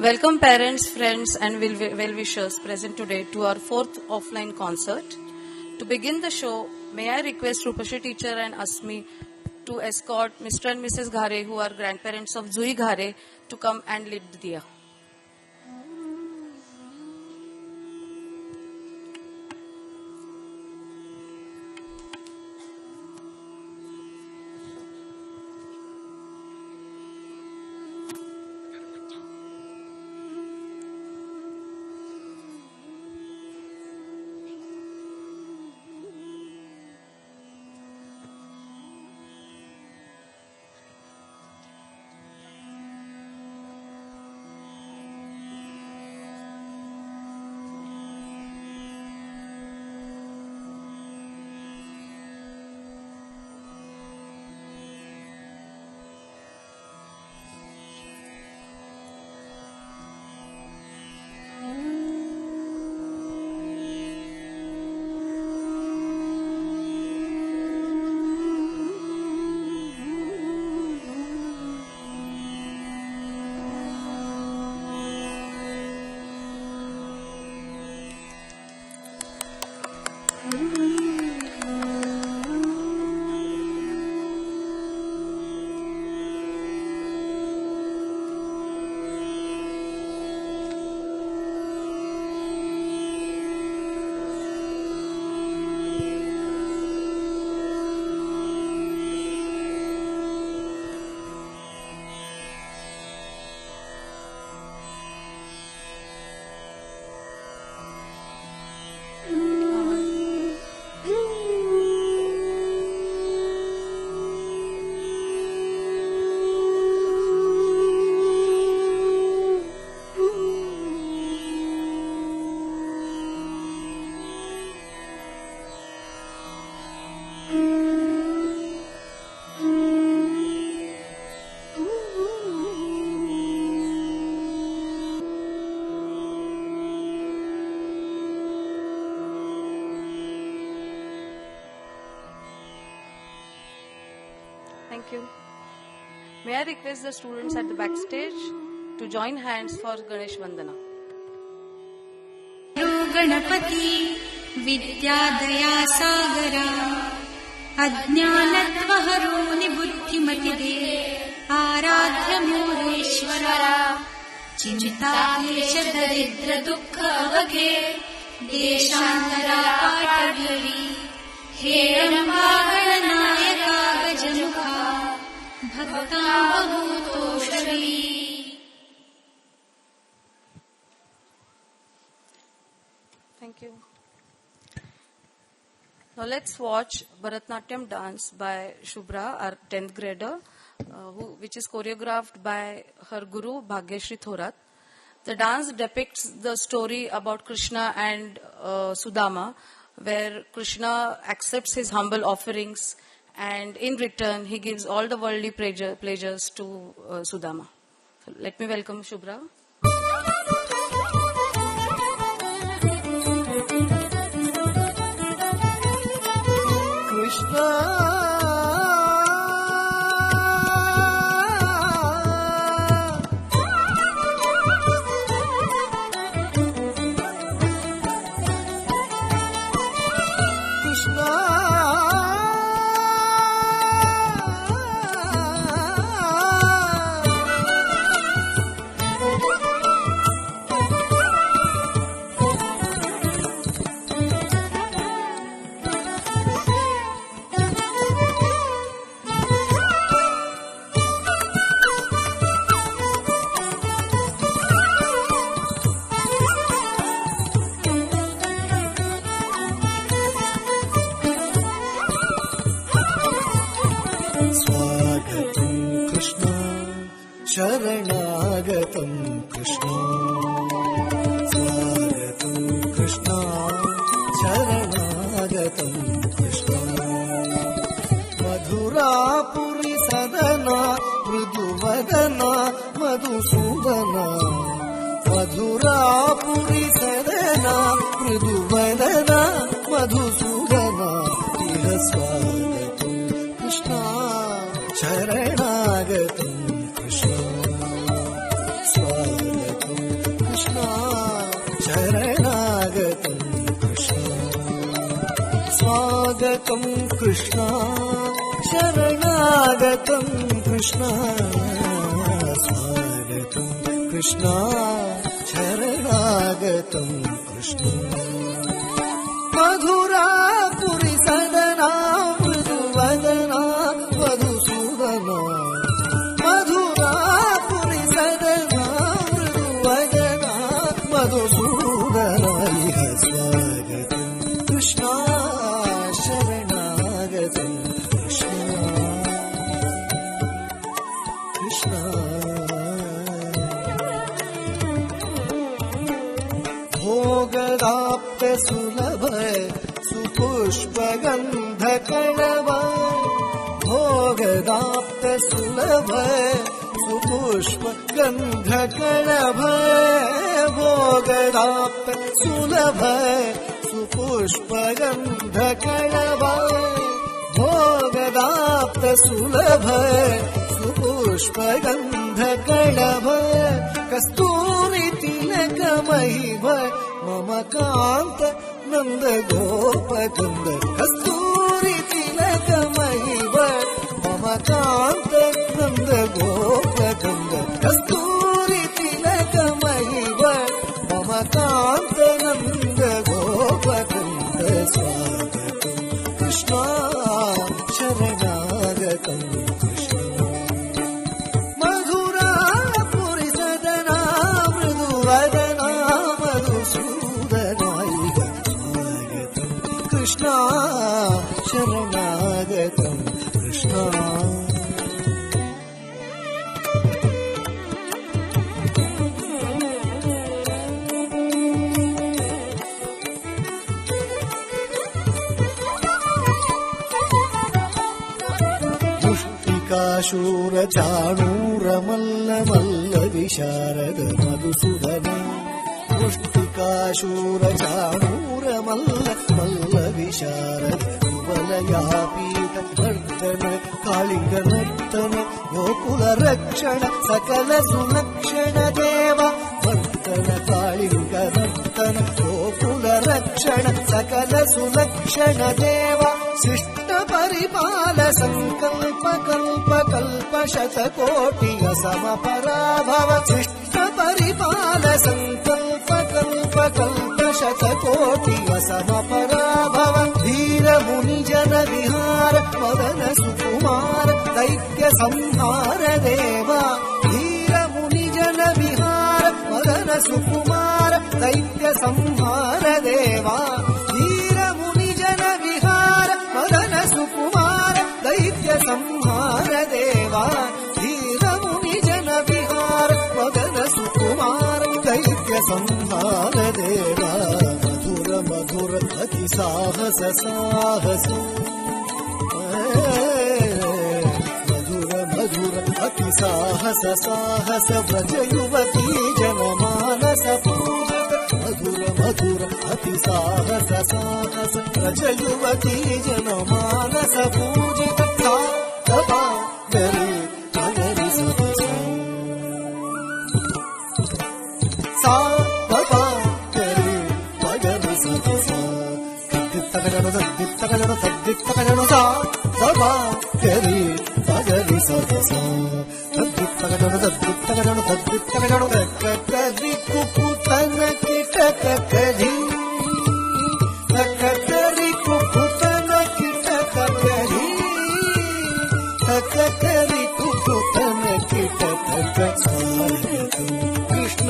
Welcome parents, friends and well-wishers present today to our 4th offline concert. To begin the show, may I request Rupashi teacher and Asmi to escort Mr. and Mrs. Ghare, who are grandparents of Zui Ghare, to come and lead the diya. Thank you. May I request the students at the backstage to join hands for Ganesh Vandana. Ganpati विद्यादया सागरा अज्ञानत्वहरो निबुद्धिमतिदे आराध्य मोरेश्वरा चिन्ताक्लेश दरिद्र दुःख अवघे देशान्तरा पाटवी हे रम्भागणनायका गजमुखा भक्ता बहुतोषवी. Thank you. Now let's watch Bharatnatyam dance by Shubhra, our 10th grader, which is choreographed by her guru Bhagyashri Thorat. The dance depicts the story about Krishna and Sudama, where Krishna accepts his humble offerings and in return he gives all the worldly pleasures to Sudama. So let me welcome Shubhra. शरणागतं Krishna स्वागतं कृष्ण शरणागतं कृष्ण मधुरापुरी सदना मृदुवदना मधुसूदना मधुरापुरी सदना मृदुवदना मधुसूदना इह स्वागतं कृष्ण शरणागतं स्वागतं कृष्ण शरणागतं कृष्ण स्वागतं कृष्ण शरणागतं कृष्ण मधुरापुरी सदना मृदुवदना मधुसूदना मधुरापुरी सदना मृदुवदना मधुसूदना इह स्वागतं कृष्ण शरणागतं कृष्ण कृष्ण भोगदाप्त सुलभ सुपुष्पगन्धकणव भोगदाप्त सुलभ सुपुष्पगन्धकणभ भोगदाप्त सुलभ सुपुष्पगन्धकणव भोगदाप्त सुलभ सुपुष्पगन्धकणभ कस्तूरी तिलकमहिम मम कान्त नन्द गोपकन्द कस्तूरी तिलकमहिम मम कान्त नन्द गोपकन्द कस्तूरी तिलकमहिम मम कान्त नन्द गोपकन्द स्वागतं कृष्ण शरणागतं कृष्ण मधुरापुरी सदना मृदुवदना मधुसूदना स्वागतं कृष्ण शरणागतं कृष्ण शूरचाणूरमल्ल मल्ल विशारद मधुसूदन मुष्टिकाशूरचाणूरमल्ल मल्ल विशारद कुवलयापीठ नर्तन कालिंग नर्तन गोकुल रक्षण सकल सुलक्षण देव नर्तन कालिंग नर्तन गोकुल रक्षण सकल सुलक्षण देव शिष्ट परिपाल संकल्प कल्प कल्प शतकोटि समपराभव शिष्ट परिपाल संकल्प कल्प कल्प शतकोटि समपराभव धीर मुनि जन विहार मदन सुकुमार दैत्य संहार देवा धीर मुनि जन विहार मदन सुकुमार दैत्य संहार देवा धीर मुनि जन विहार मदन सुकुमार दैत्य संहार देवा धीर मुनि जन विहार मदन सुकुमार दैत्य संहार देवा मधुर मधुर अति साहस साहस मधुर मधुर अति साहस साहस व्रज युवती जनमानस पूजित मधुर मधुर अति साहस साहस व्रज युवती जनमानस पूजित सा गरी गरी सा बाबा गरी गरी सा तगड़ो तगड़ो तगड़ो सा बाबा गरी गरी सा तगड़ो तगड़ो ककरी कुकुतन किट ककरी ककरी कुकुतन किट ककरी ककरी कुकुतन किट ककरी कृष्ण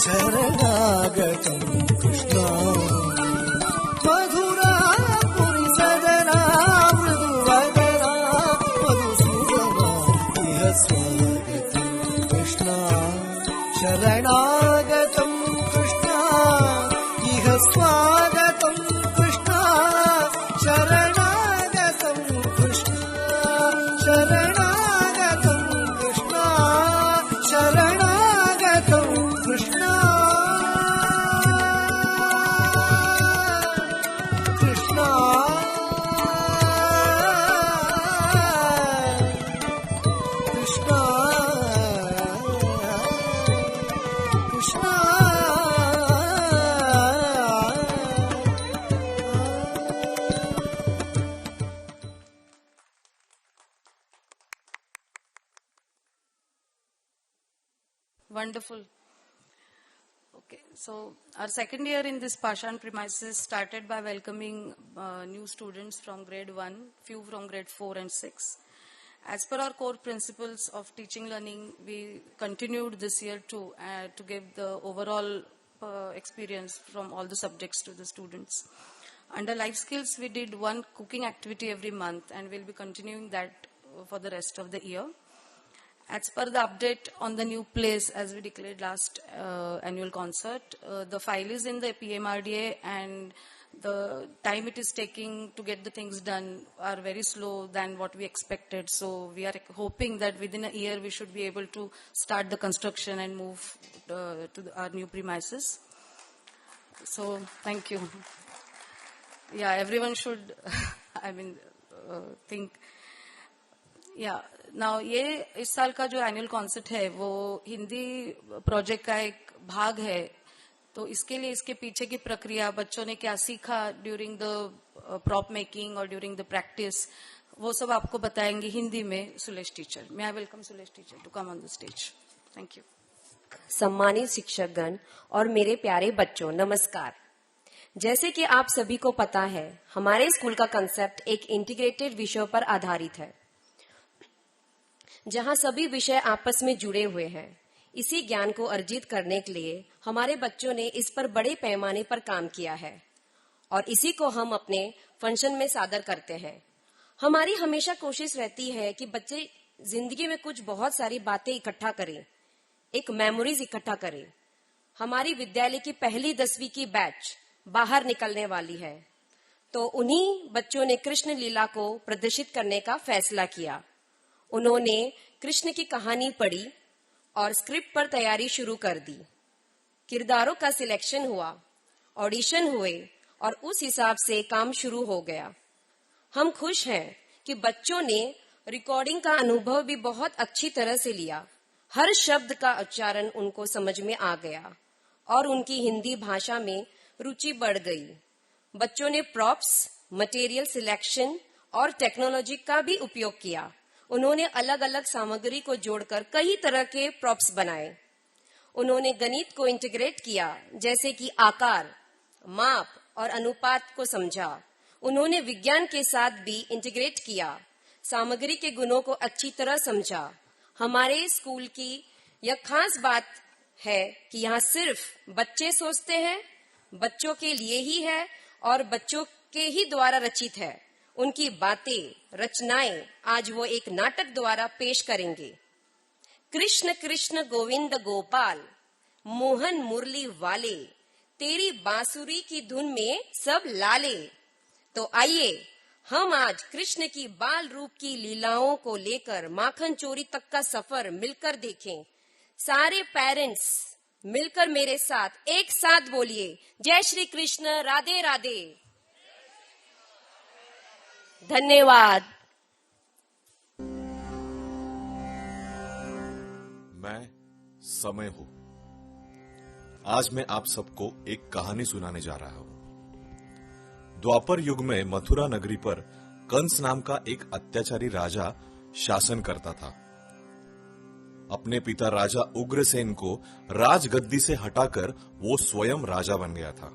शरणागतं कृष्ण मधुरापुरी सदना मृदुवदना मधुसूदना इह स्वागतं कृष्ण शरणागतं कृष्ण इह स्वागतं कृष्ण शरणागतं कृष्ण शरणागतं Krishna Wonderful. Okay, so our second year in this Pashan premises started by welcoming new students from grade 1, few from grade 4 and 6. As per our core principles of teaching learning, we continued this year to give the overall experience from all the subjects to the students. Under life skills, we did one cooking activity every month, and we'll be continuing that for the rest of the year. As per the update on the new place, as we declared last annual concert, the file is in the PMRDA, and the time it is taking to get the things done are very slow than what we expected. So we are hoping that within a year we should be able to start the construction and move to our new premises. So thank you. Yeah, everyone should, think. Now ये इस साल का जो annual concert है वो Hindi project का एक भाग है, तो इसके लिए इसके पीछे की प्रक्रिया, बच्चों ने क्या सीखा ड्यूरिंग द प्रॉप मेकिंग और ड्यूरिंग द प्रैक्टिस, वो सब आपको बताएंगे हिंदी में Sulesh teacher. May I welcome Sulesh teacher to come on the stage. Thank you. सम्मानित शिक्षकगण और मेरे प्यारे बच्चों, नमस्कार. जैसे कि आप सभी को पता है, हमारे स्कूल का कंसेप्ट एक इंटीग्रेटेड विषयों पर आधारित है, जहां सभी विषय आपस में जुड़े हुए हैं. इसी ज्ञान को अर्जित करने के लिए हमारे बच्चों ने इस पर बड़े पैमाने पर काम किया है और इसी को हम अपने फंक्शन में सादर करते हैं. हमारी हमेशा कोशिश रहती है कि बच्चे जिंदगी में कुछ बहुत सारी बातें इकट्ठा करें, एक मेमोरीज इकट्ठा करें. हमारी विद्यालय की पहली 10वीं की बैच बाहर निकलने वाली है, तो उन्हीं बच्चों ने कृष्ण लीला को प्रदर्शित करने का फैसला किया. उन्होंने कृष्ण की कहानी पढ़ी और स्क्रिप्ट पर तैयारी शुरू कर दी. किरदारों का सिलेक्शन हुआ, ऑडिशन हुए और उस हिसाब से काम शुरू हो गया. हम खुश हैं कि बच्चों ने रिकॉर्डिंग का अनुभव भी बहुत अच्छी तरह से लिया. हर शब्द का उच्चारण उनको समझ में आ गया और उनकी हिंदी भाषा में रुचि बढ़ गई. बच्चों ने प्रॉप्स, मटेरियल सिलेक्शन और टेक्नोलॉजी का भी उपयोग किया. उन्होंने अलग अलग सामग्री को जोड़कर कई तरह के प्रॉप्स बनाए. उन्होंने गणित को इंटीग्रेट किया, जैसे कि आकार, माप और अनुपात को समझा. उन्होंने विज्ञान के साथ भी इंटीग्रेट किया, सामग्री के गुणों को अच्छी तरह समझा. हमारे स्कूल की यह खास बात है कि यहाँ सिर्फ बच्चे सोचते हैं, बच्चों के लिए ही है और बच्चों के ही द्वारा रचित है. उनकी बातें, रचनाएं आज वो एक नाटक द्वारा पेश करेंगे. कृष्ण कृष्ण गोविंद गोपाल, मोहन मुरली वाले, तेरी बांसुरी की धुन में सब लाले. तो आइए हम आज कृष्ण की बाल रूप की लीलाओं को लेकर माखन चोरी तक का सफर मिलकर देखें. सारे पेरेंट्स मिलकर मेरे साथ एक साथ बोलिए, जय श्री कृष्ण, राधे राधे. धन्यवाद. मैं समय हूं. आज मैं आप सबको एक कहानी सुनाने जा रहा हूं. द्वापर युग में मथुरा नगरी पर कंस नाम का एक अत्याचारी राजा शासन करता था. अपने पिता राजा उग्रसेन को राजगद्दी से हटाकर वो स्वयं राजा बन गया था.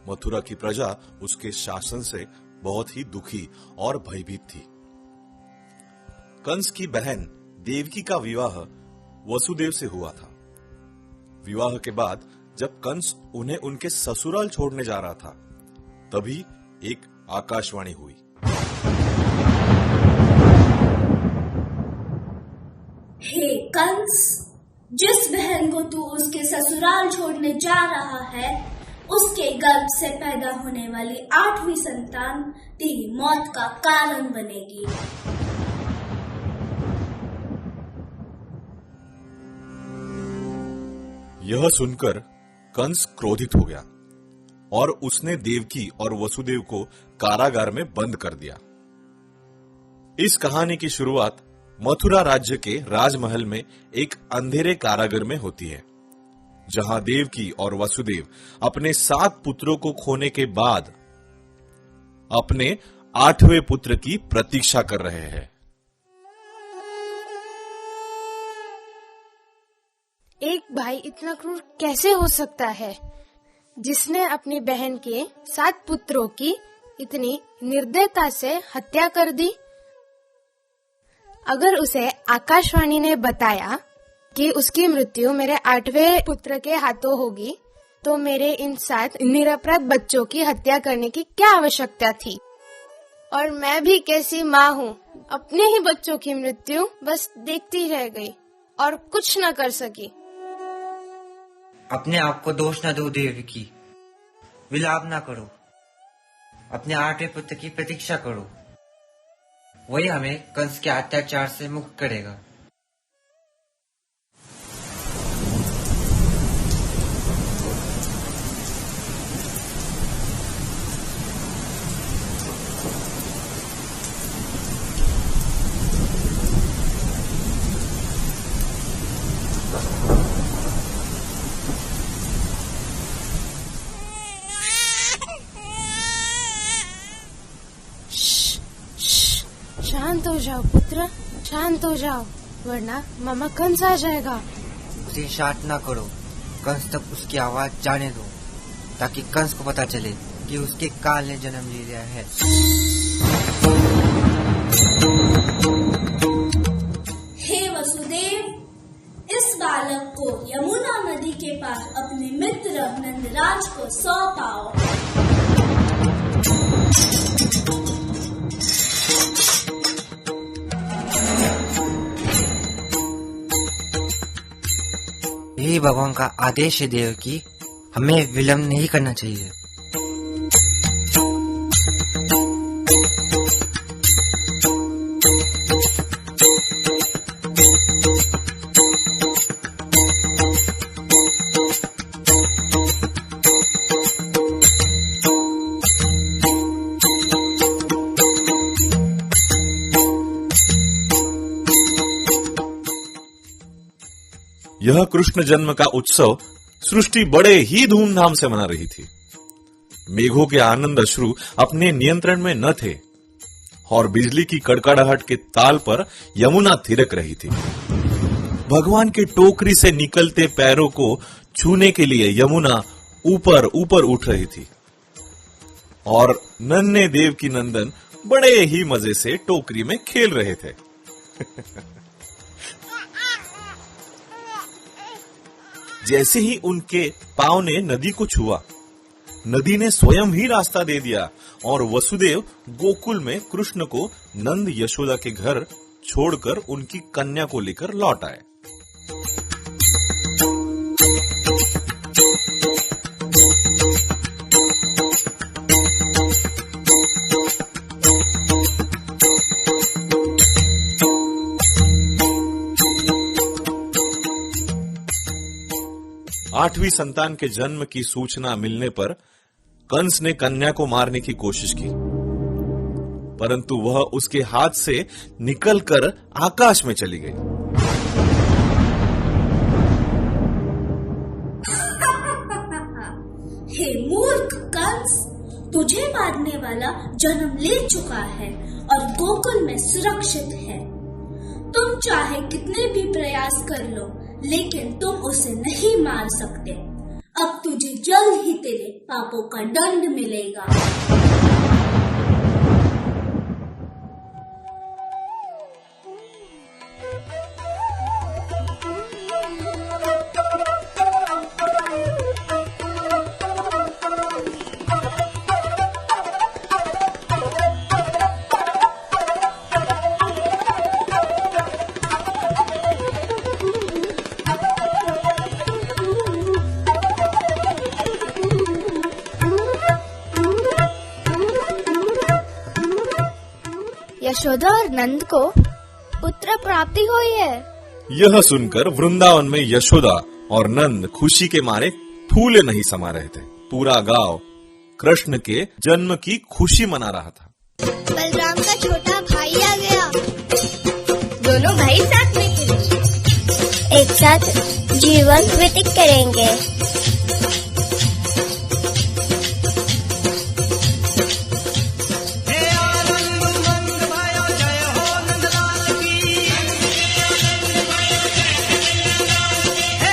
मथुरा की प्रजा उसके शासन से बहुत ही दुखी और भयभीत थी. कंस की बहन देवकी का विवाह वसुदेव से हुआ था. विवाह के बाद जब कंस उन्हें उनके ससुराल छोड़ने जा रहा था, तभी एक आकाशवाणी हुई. हे कंस, जिस बहन को तू उसके ससुराल छोड़ने जा रहा है, उसके गर्भ से पैदा होने वाली 8वीं संतान तेरी मौत का कारण बनेगी. यह सुनकर कंस क्रोधित हो गया और उसने देवकी और वसुदेव को कारागार में बंद कर दिया. इस कहानी की शुरुआत मथुरा राज्य के राजमहल में एक अंधेरे कारागार में होती है, जहां देवकी और वसुदेव अपने 7 पुत्रों को खोने के बाद अपने 8वें पुत्र की प्रतीक्षा कर रहे हैं. एक भाई इतना क्रूर कैसे हो सकता है, जिसने अपनी बहन के 7 पुत्रों की इतनी निर्दयता से हत्या कर दी। अगर उसे आकाशवाणी ने बताया कि उसकी मृत्यु मेरे 8वें पुत्र के हाथों होगी, तो मेरे इन 7 निरपराध बच्चों की हत्या करने की क्या आवश्यकता थी। और मैं भी कैसी माँ हूँ, अपने ही बच्चों की मृत्यु बस देखती रह गई और कुछ न कर सकी। अपने आप को दोष न दो देवकी, विलाप न करो, अपने 8वें पुत्र की प्रतीक्षा करो, वही हमें कंस के अत्याचार से मुक्त करेगा। शांत हो जाओ पुत्र, शांत हो जाओ, वरना मामा कंस आ जाएगा। उसे शांत न करो, कंस तक उसकी आवाज जाने दो, ताकि कंस को पता चले कि उसके काल ने जन्म ले लिया है। हे वसुदेव, इस बालक को यमुना नदी के पास अपने मित्र नंदराज को सौंपाओ। यही भगवान का आदेश है देवकी, हमें विलंब नहीं करना चाहिए। यह कृष्ण जन्म का उत्सव सृष्टि बड़े ही धूमधाम से मना रही थी। मेघों के आनंद अश्रु अपने नियंत्रण में न थे और बिजली की कड़कड़ाहट के ताल पर यमुना थिरक रही थी। भगवान के टोकरी से निकलते पैरों को छूने के लिए यमुना ऊपर ऊपर उठ रही थी और नन्हे देव की नंदन बड़े ही मजे से टोकरी में खेल रहे थे। जैसे ही उनके पांव ने नदी को छुआ, नदी ने स्वयं ही रास्ता दे दिया और वसुदेव गोकुल में कृष्ण को नंद यशोदा के घर छोड़कर उनकी कन्या को लेकर लौट आए। आठवीं संतान के जन्म की सूचना मिलने पर कंस ने कन्या को मारने की कोशिश की, परंतु वह उसके हाथ से निकलकर आकाश में चली गई। हे मूर्ख कंस, तुझे मारने वाला जन्म ले चुका है और गोकुल में सुरक्षित है। तुम चाहे कितने भी प्रयास कर लो, लेकिन तुम उसे नहीं मार सकते। अब तुझे जल्द ही तेरे पापों का दंड मिलेगा। यशोदा और नंद को पुत्र प्राप्ति हुई है। यह सुनकर वृंदावन में यशोदा और नंद खुशी के मारे फूले नहीं समा रहे थे। पूरा गांव कृष्ण के जन्म की खुशी मना रहा था। बलराम का छोटा भाई आ गया। दोनों भाई साथ में खेलेंगे, एक साथ जीवन व्यतीत करेंगे। हे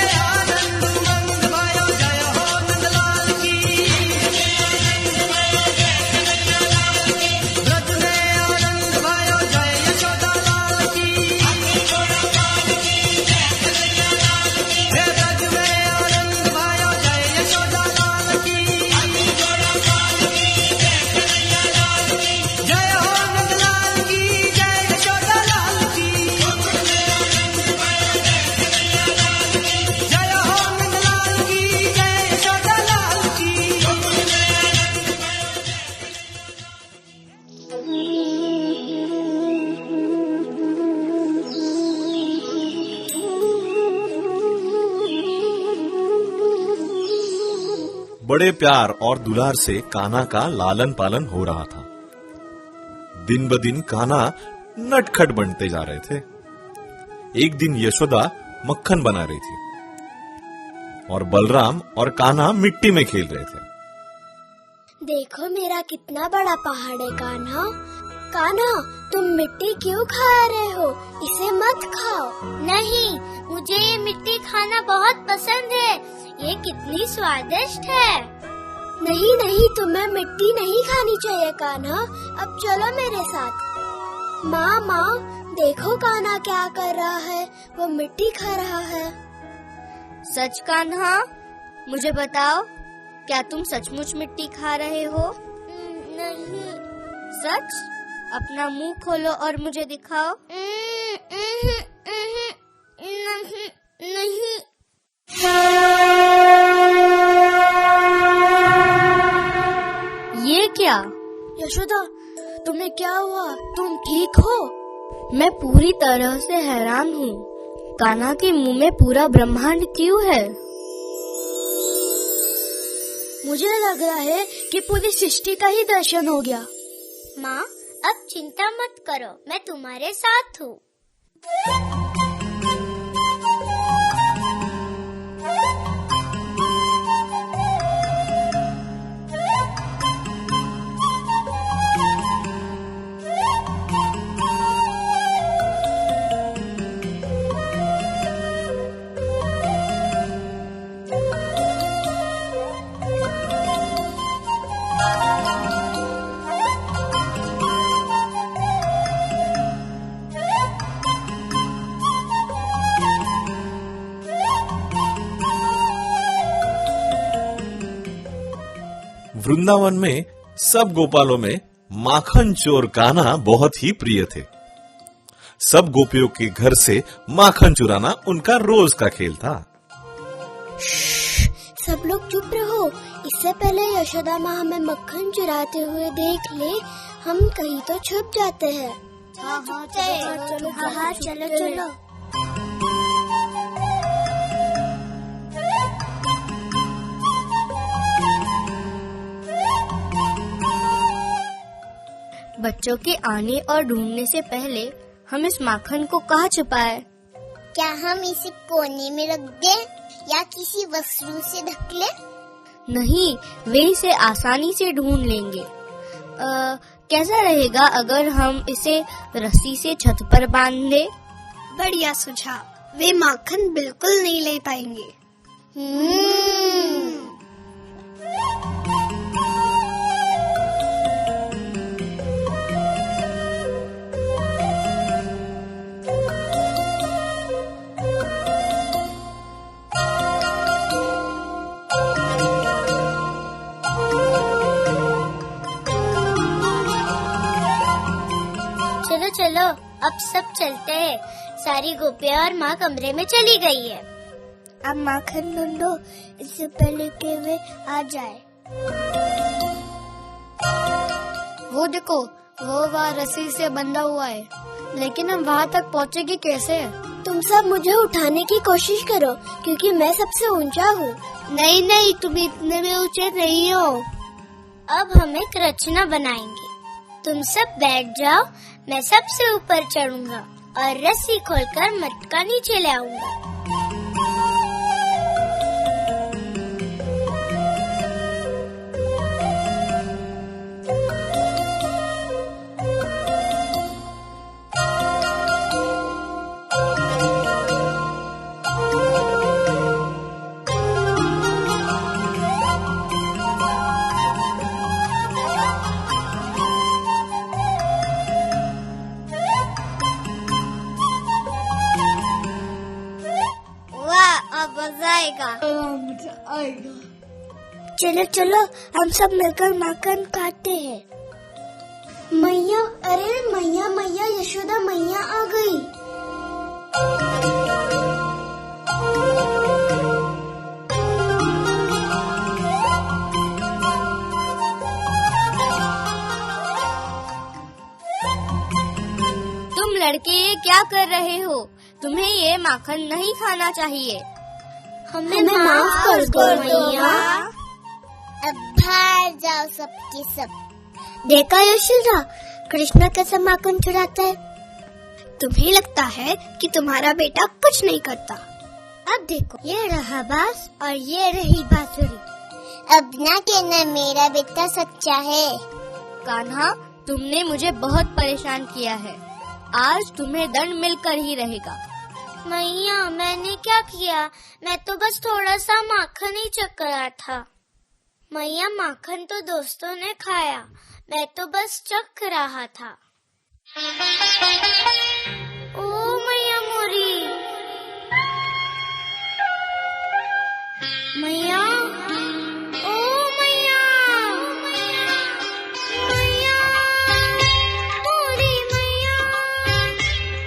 बड़े प्यार और दुलार से कान्हा का लालन पालन हो रहा था। दिन ब दिन कान्हा नटखट बनते जा रहे थे। एक दिन यशोदा मक्खन बना रही थी और बलराम और कान्हा मिट्टी में खेल रहे थे। देखो मेरा कितना बड़ा पहाड़ है कान्हा। कान्हा, तुम मिट्टी क्यों खा रहे हो? इसे मत खाओ। नहीं, मुझे ये मिट्टी खाना बहुत पसंद है। ये कितनी स्वादिष्ट है। नहीं नहीं, तुम्हें मिट्टी नहीं खानी चाहिए कान्हा। अब चलो मेरे साथ। माँ माँ, देखो कान्हा क्या कर रहा है। वो मिट्टी खा रहा है। सच कान्हा, मुझे बताओ, क्या तुम सचमुच मिट्टी खा रहे हो? नहीं। सच? अपना मुंह खोलो और मुझे दिखाओ। नहीं। ये क्या? यशोदा, तुम्हें क्या हुआ? तुम ठीक हो? मैं पूरी तरह से हैरान हूँ। कान्हा के मुंह में पूरा ब्रह्मांड क्यों है? मुझे लग रहा है कि पूरी सृष्टि का ही दर्शन हो गया। माँ, अब चिंता मत करो, मैं तुम्हारे साथ हूँ। वृंदावन में सब गोपालों में माखन चोर कान्हा बहुत ही प्रिय थे। सब गोपियों के घर से माखन चुराना उनका रोज का खेल था। सब लोग चुप रहो। इससे पहले यशोदा माँ हमें मक्खन चुराते हुए देख ले, हम कहीं तो छुप जाते हैं। चलो चलो। बच्चों के आने और ढूंढने से पहले हम इस माखन को कहाँ छुपाए? क्या हम इसे कोने में रख दें या किसी वस्त्र से ढक लें? नहीं, वे इसे आसानी से ढूंढ लेंगे। कैसा रहेगा अगर हम इसे रस्सी से छत पर बांध दें? बढ़िया सुझाव। वे माखन बिल्कुल नहीं ले पाएंगे। चलो, अब सब चलते हैं। सारी गोपियाँ और माँ कमरे में चली गई है। अब माखन ढूंढो, इससे पहले कि वे आ जाए। वो देखो, वो वहाँ रस्सी से बंधा हुआ है, लेकिन हम वहाँ तक पहुँचेंगे कैसे? तुम सब मुझे उठाने की कोशिश करो, क्योंकि मैं सबसे ऊंचा हूँ। नहीं नहीं, तुम इतने भी ऊंचे नहीं हो। अब हम एक रचना बनाएंगे। तुम सब बैठ जाओ, मैं सबसे ऊपर चढ़ूंगा और रस्सी खोलकर मटका नीचे ले आऊंगा। चलो चलो, हम सब मिलकर माखन काटते हैं। मैया, अरे मैया मैया, यशोदा मैया आ गई। तुम लड़के क्या कर रहे हो? तुम्हें ये माखन नहीं खाना चाहिए। हमें माफ कर दो मैया। अब बाहर जाओ सबके सब। देखा यशोदा, कृष्णा कैसा माखन चुराता है। तुम्हें लगता है कि तुम्हारा बेटा कुछ नहीं करता। अब देखो, ये रहा बांस और ये रही बांसुरी। अब ना कहना मेरा बेटा सच्चा है। कान्हा, तुमने मुझे बहुत परेशान किया है। आज तुम्हें दंड मिलकर ही रहेगा। मैया, मैंने क्या किया? मैं तो बस थोड़ा सा माखन ही चख रहा था। मैया, माखन तो दोस्तों ने खाया, मैं तो बस चख रहा था। ओ मैया मोरी, मैया, ओ मैया, मैया, मोरी मैया,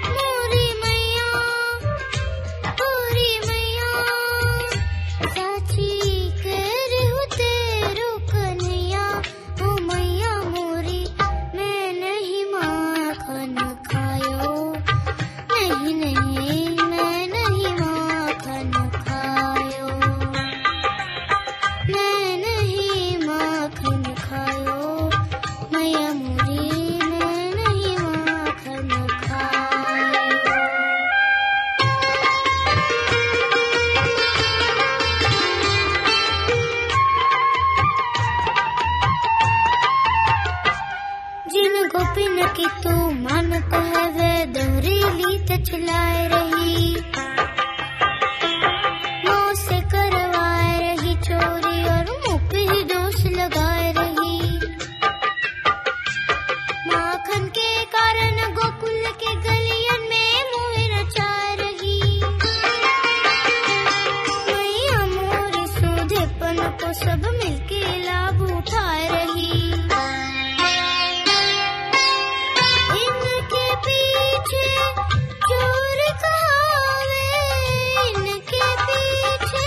मोरी मैया, मोरी मैया, साची कर हूँ तेरू कन्हैया। ओ मैया मोरी, मैं नहीं माखन खायो, नहीं नहीं, मैं नहीं माखन खायो, मैं नहीं माखन खायो, मैया मोरी, मैं नहीं माखन खायो। जिन गोपिन की तू मानत है वे दोहरीली तछलाए रही, मुँह से करवाए रही चोरी और मुँह पे ही दोष लगाए रही। माखन के कारण गोकुल के गलियन में मोह रचाए रही। मैया मोरी सोधेपन को सब मिलके लाभ उठाए रही। इनके पीछे चोर कहावे, इनके पीछे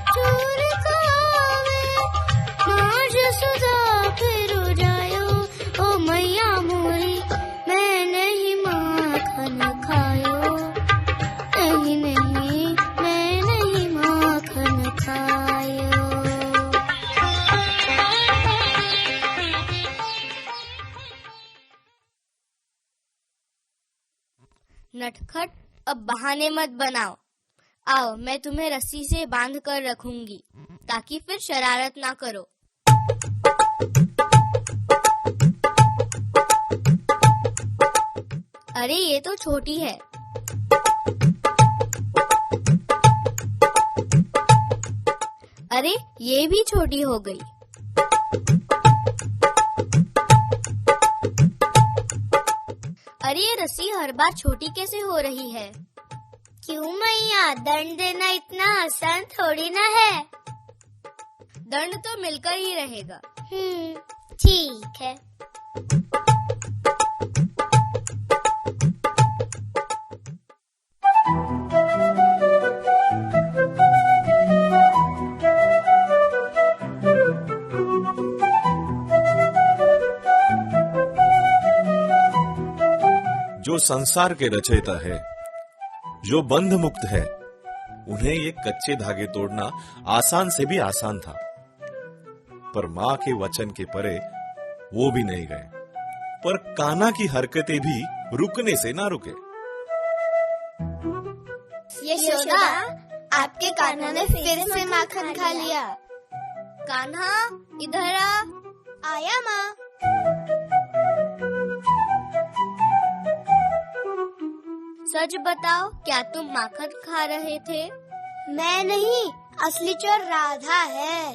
चोर कहावे, नाज सुधा फिर जायो। ओ मैया मोरी, मैं नहीं माखन खायो, नहीं नहीं, मैं नहीं माखन खायो। नटखट, अब बहाने मत बनाओ। आओ, मैं तुम्हें रस्सी से बांध कर रखूंगी ताकि फिर शरारत ना करो। अरे ये तो छोटी है। अरे ये भी छोटी हो गई। अरे ये रस्सी हर बार छोटी कैसे हो रही है? क्यों मैया, दंड देना इतना आसान थोड़ी ना है। दंड तो मिलकर ही रहेगा। ठीक है। जो संसार के रचयिता है, जो बंध मुक्त है, उन्हें ये कच्चे धागे तोड़ना आसान से भी आसान था। पर माँ के वचन के परे वो भी नहीं गए। पर कान्हा की हरकतें भी रुकने से ना रुके। यशोदा, आपके कान्हा ने फिर से माखन खा लिया। कान्हा, इधर आ। आया माँ। सच बताओ, क्या तुम माखन खा रहे थे? मैं नहीं, असली चोर राधा है।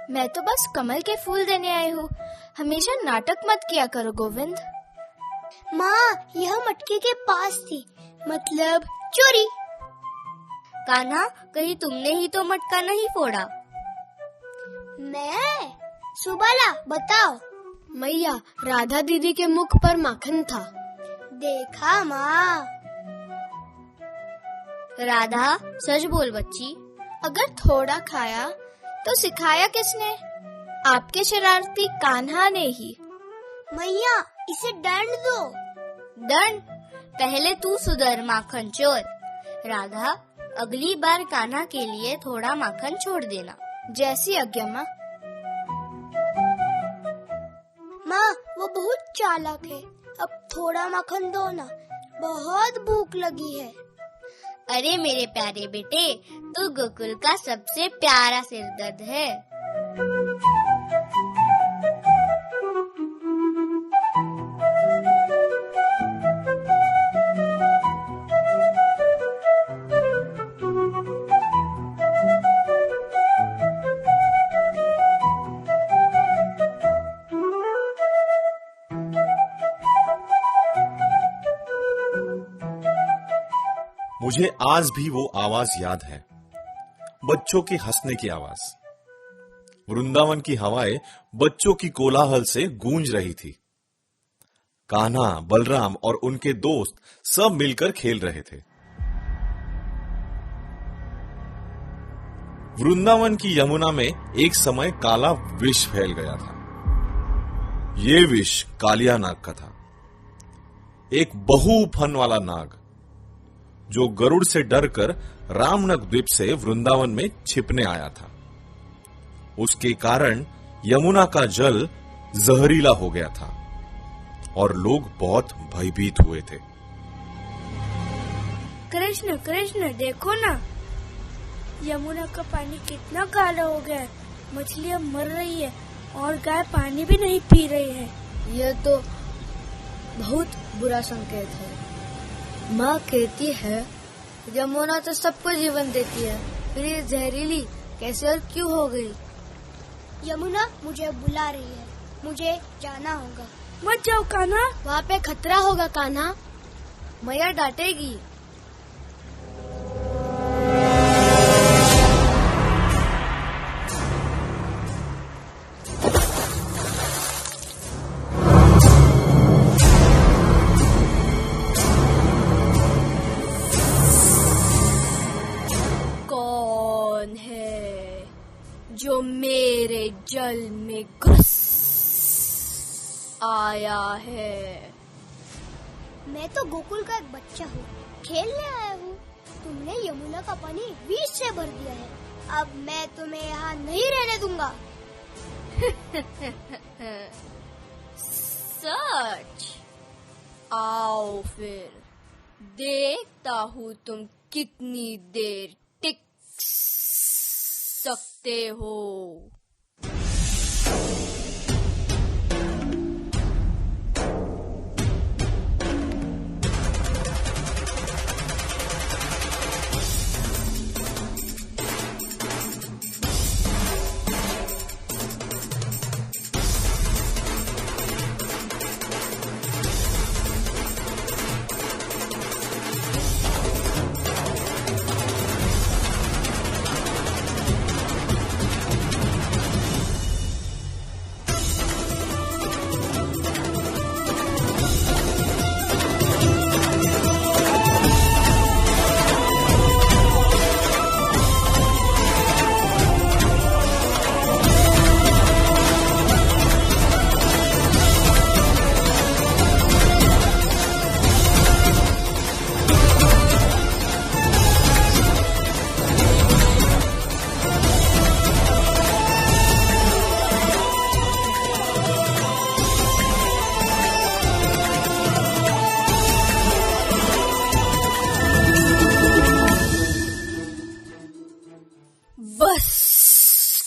मैं तो बस कमल के फूल देने आई हूँ। हमेशा नाटक मत किया करो गोविंद। माँ, यह मटके के पास थी, मतलब चोरी। कान्हा, कहीं तुमने ही तो मटका नहीं फोड़ा? मैं? सुबाला, बताओ। मैया, राधा दीदी के मुख पर माखन था। देखा माँ। राधा, सच बोल बच्ची। अगर थोड़ा खाया तो सिखाया किसने? आपके शरारती कान्हा ने ही। मैया, इसे दंड दो। दंड? पहले तू सुधर माखन चोर। राधा, अगली बार कान्हा के लिए थोड़ा माखन छोड़ देना। जैसी आज्ञा माँ। माँ, वो बहुत चालाक है। अब थोड़ा माखन दो ना, बहुत भूख लगी है। अरे मेरे प्यारे बेटे, तू गोकुल का सबसे प्यारा सिरदर्द है। मुझे आज भी वो आवाज याद है, बच्चों के हंसने की आवाज। वृंदावन की हवाएं बच्चों की कोलाहल से गूंज रही थी। कान्हा, बलराम और उनके दोस्त सब मिलकर खेल रहे थे। वृंदावन की यमुना में एक समय काला विष फैल गया था। ये विष कालिया नाग का था, एक बहुफन वाला नाग जो गरुड़ से डरकर रामनग द्वीप से वृंदावन में छिपने आया था। उसके कारण यमुना का जल जहरीला हो गया था और लोग बहुत भयभीत हुए थे। कृष्ण कृष्ण देखो ना, यमुना का पानी कितना काला हो गया है। मछलियाँ मर रही है और गाय पानी भी नहीं पी रही है। यह तो बहुत बुरा संकेत है। माँ कहती है यमुना तो सबको जीवन देती है, फिर ये जहरीली कैसे और क्यों हो गई? यमुना मुझे बुला रही है, मुझे जाना होगा। मत जाओ कान्हा, वहाँ पे खतरा होगा कान्हा, मैया डांटेगी। जो मेरे जल में घुस आया है। मैं तो गोकुल का एक बच्चा हूँ, खेलने आया हूँ। तुमने यमुना का पानी विष से भर दिया है, अब मैं तुम्हें यहाँ नहीं रहने दूंगा। सच? आओ फिर देखता हूँ तुम कितनी देर टिक सकते हो।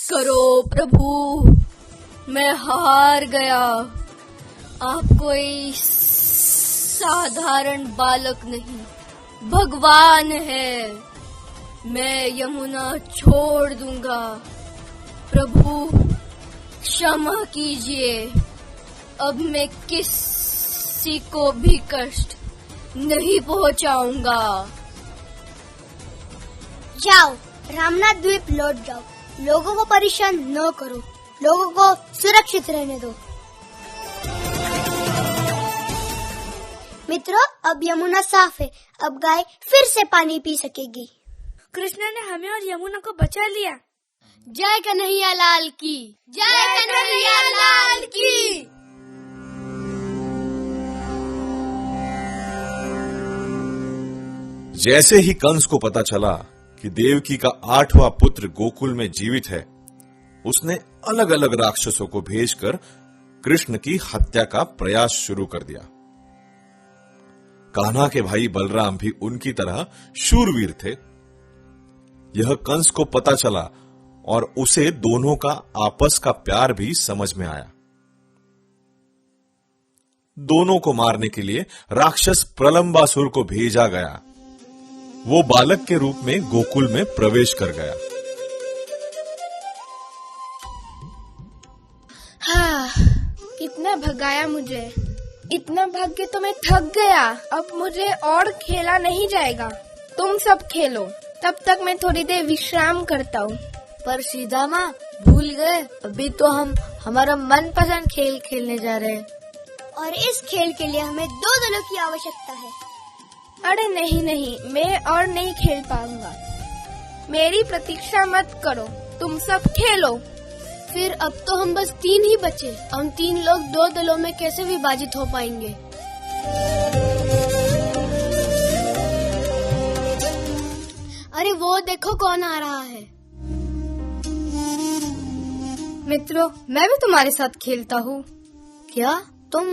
करो प्रभु, मैं हार गया। आप कोई साधारण बालक नहीं, भगवान है। मैं यमुना छोड़ दूंगा। प्रभु क्षमा कीजिए, अब मैं किसी को भी कष्ट नहीं पहुंचाऊंगा। जाओ, रामनाथ द्वीप लौट जाओ। लोगों को परेशान न करो, लोगों को सुरक्षित रहने दो। मित्रों, अब यमुना साफ है, अब गाय फिर से पानी पी सकेगी। कृष्ण ने हमें और यमुना को बचा लिया। जय कन्हैया लाल की, जय कन्हैया लाल की। जैसे ही कंस को पता चला कि देवकी का 8वां पुत्र गोकुल में जीवित है, उसने अलग अलग राक्षसों को भेजकर कृष्ण की हत्या का प्रयास शुरू कर दिया। कान्हा के भाई बलराम भी उनकी तरह शूरवीर थे। यह कंस को पता चला और उसे दोनों का आपस का प्यार भी समझ में आया। दोनों को मारने के लिए राक्षस प्रलंबासुर को भेजा गया। वो बालक के रूप में गोकुल में प्रवेश कर गया। हाँ, कितना भगाया मुझे। इतना भाग के तो मैं थक गया। अब मुझे और खेला नहीं जाएगा। तुम सब खेलो, तब तक मैं थोड़ी देर विश्राम करता हूँ। पर सीधा माँ भूल गए, अभी तो हम हमारा मनपसंद खेल खेलने जा रहे हैं। और इस खेल के लिए हमें 2 दलों की आवश्यकता है। अरे नहीं, मैं और नहीं खेल पाऊंगा। मेरी प्रतीक्षा मत करो, तुम सब खेलो। फिर अब तो हम बस 3 ही बचे। हम 3 लोग 2 दलों में कैसे विभाजित हो पाएंगे? अरे वो देखो कौन आ रहा है। मित्रों, मैं भी तुम्हारे साथ खेलता हूँ। क्या तुम?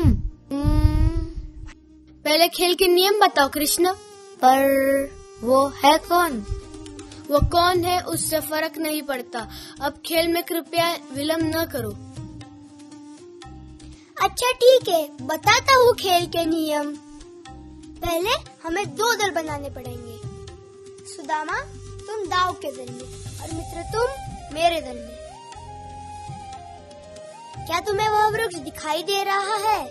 पहले खेल के नियम बताओ कृष्ण। पर वो है कौन? वो कौन है उससे फर्क नहीं पड़ता। अब खेल में कृपया विलंब न करो। अच्छा ठीक है, बताता हूँ खेल के नियम। पहले हमें 2 दल बनाने पड़ेंगे। सुदामा तुम दाव के दल में और मित्र तुम मेरे दल में। क्या तुम्हें वह वृक्ष दिखाई दे रहा है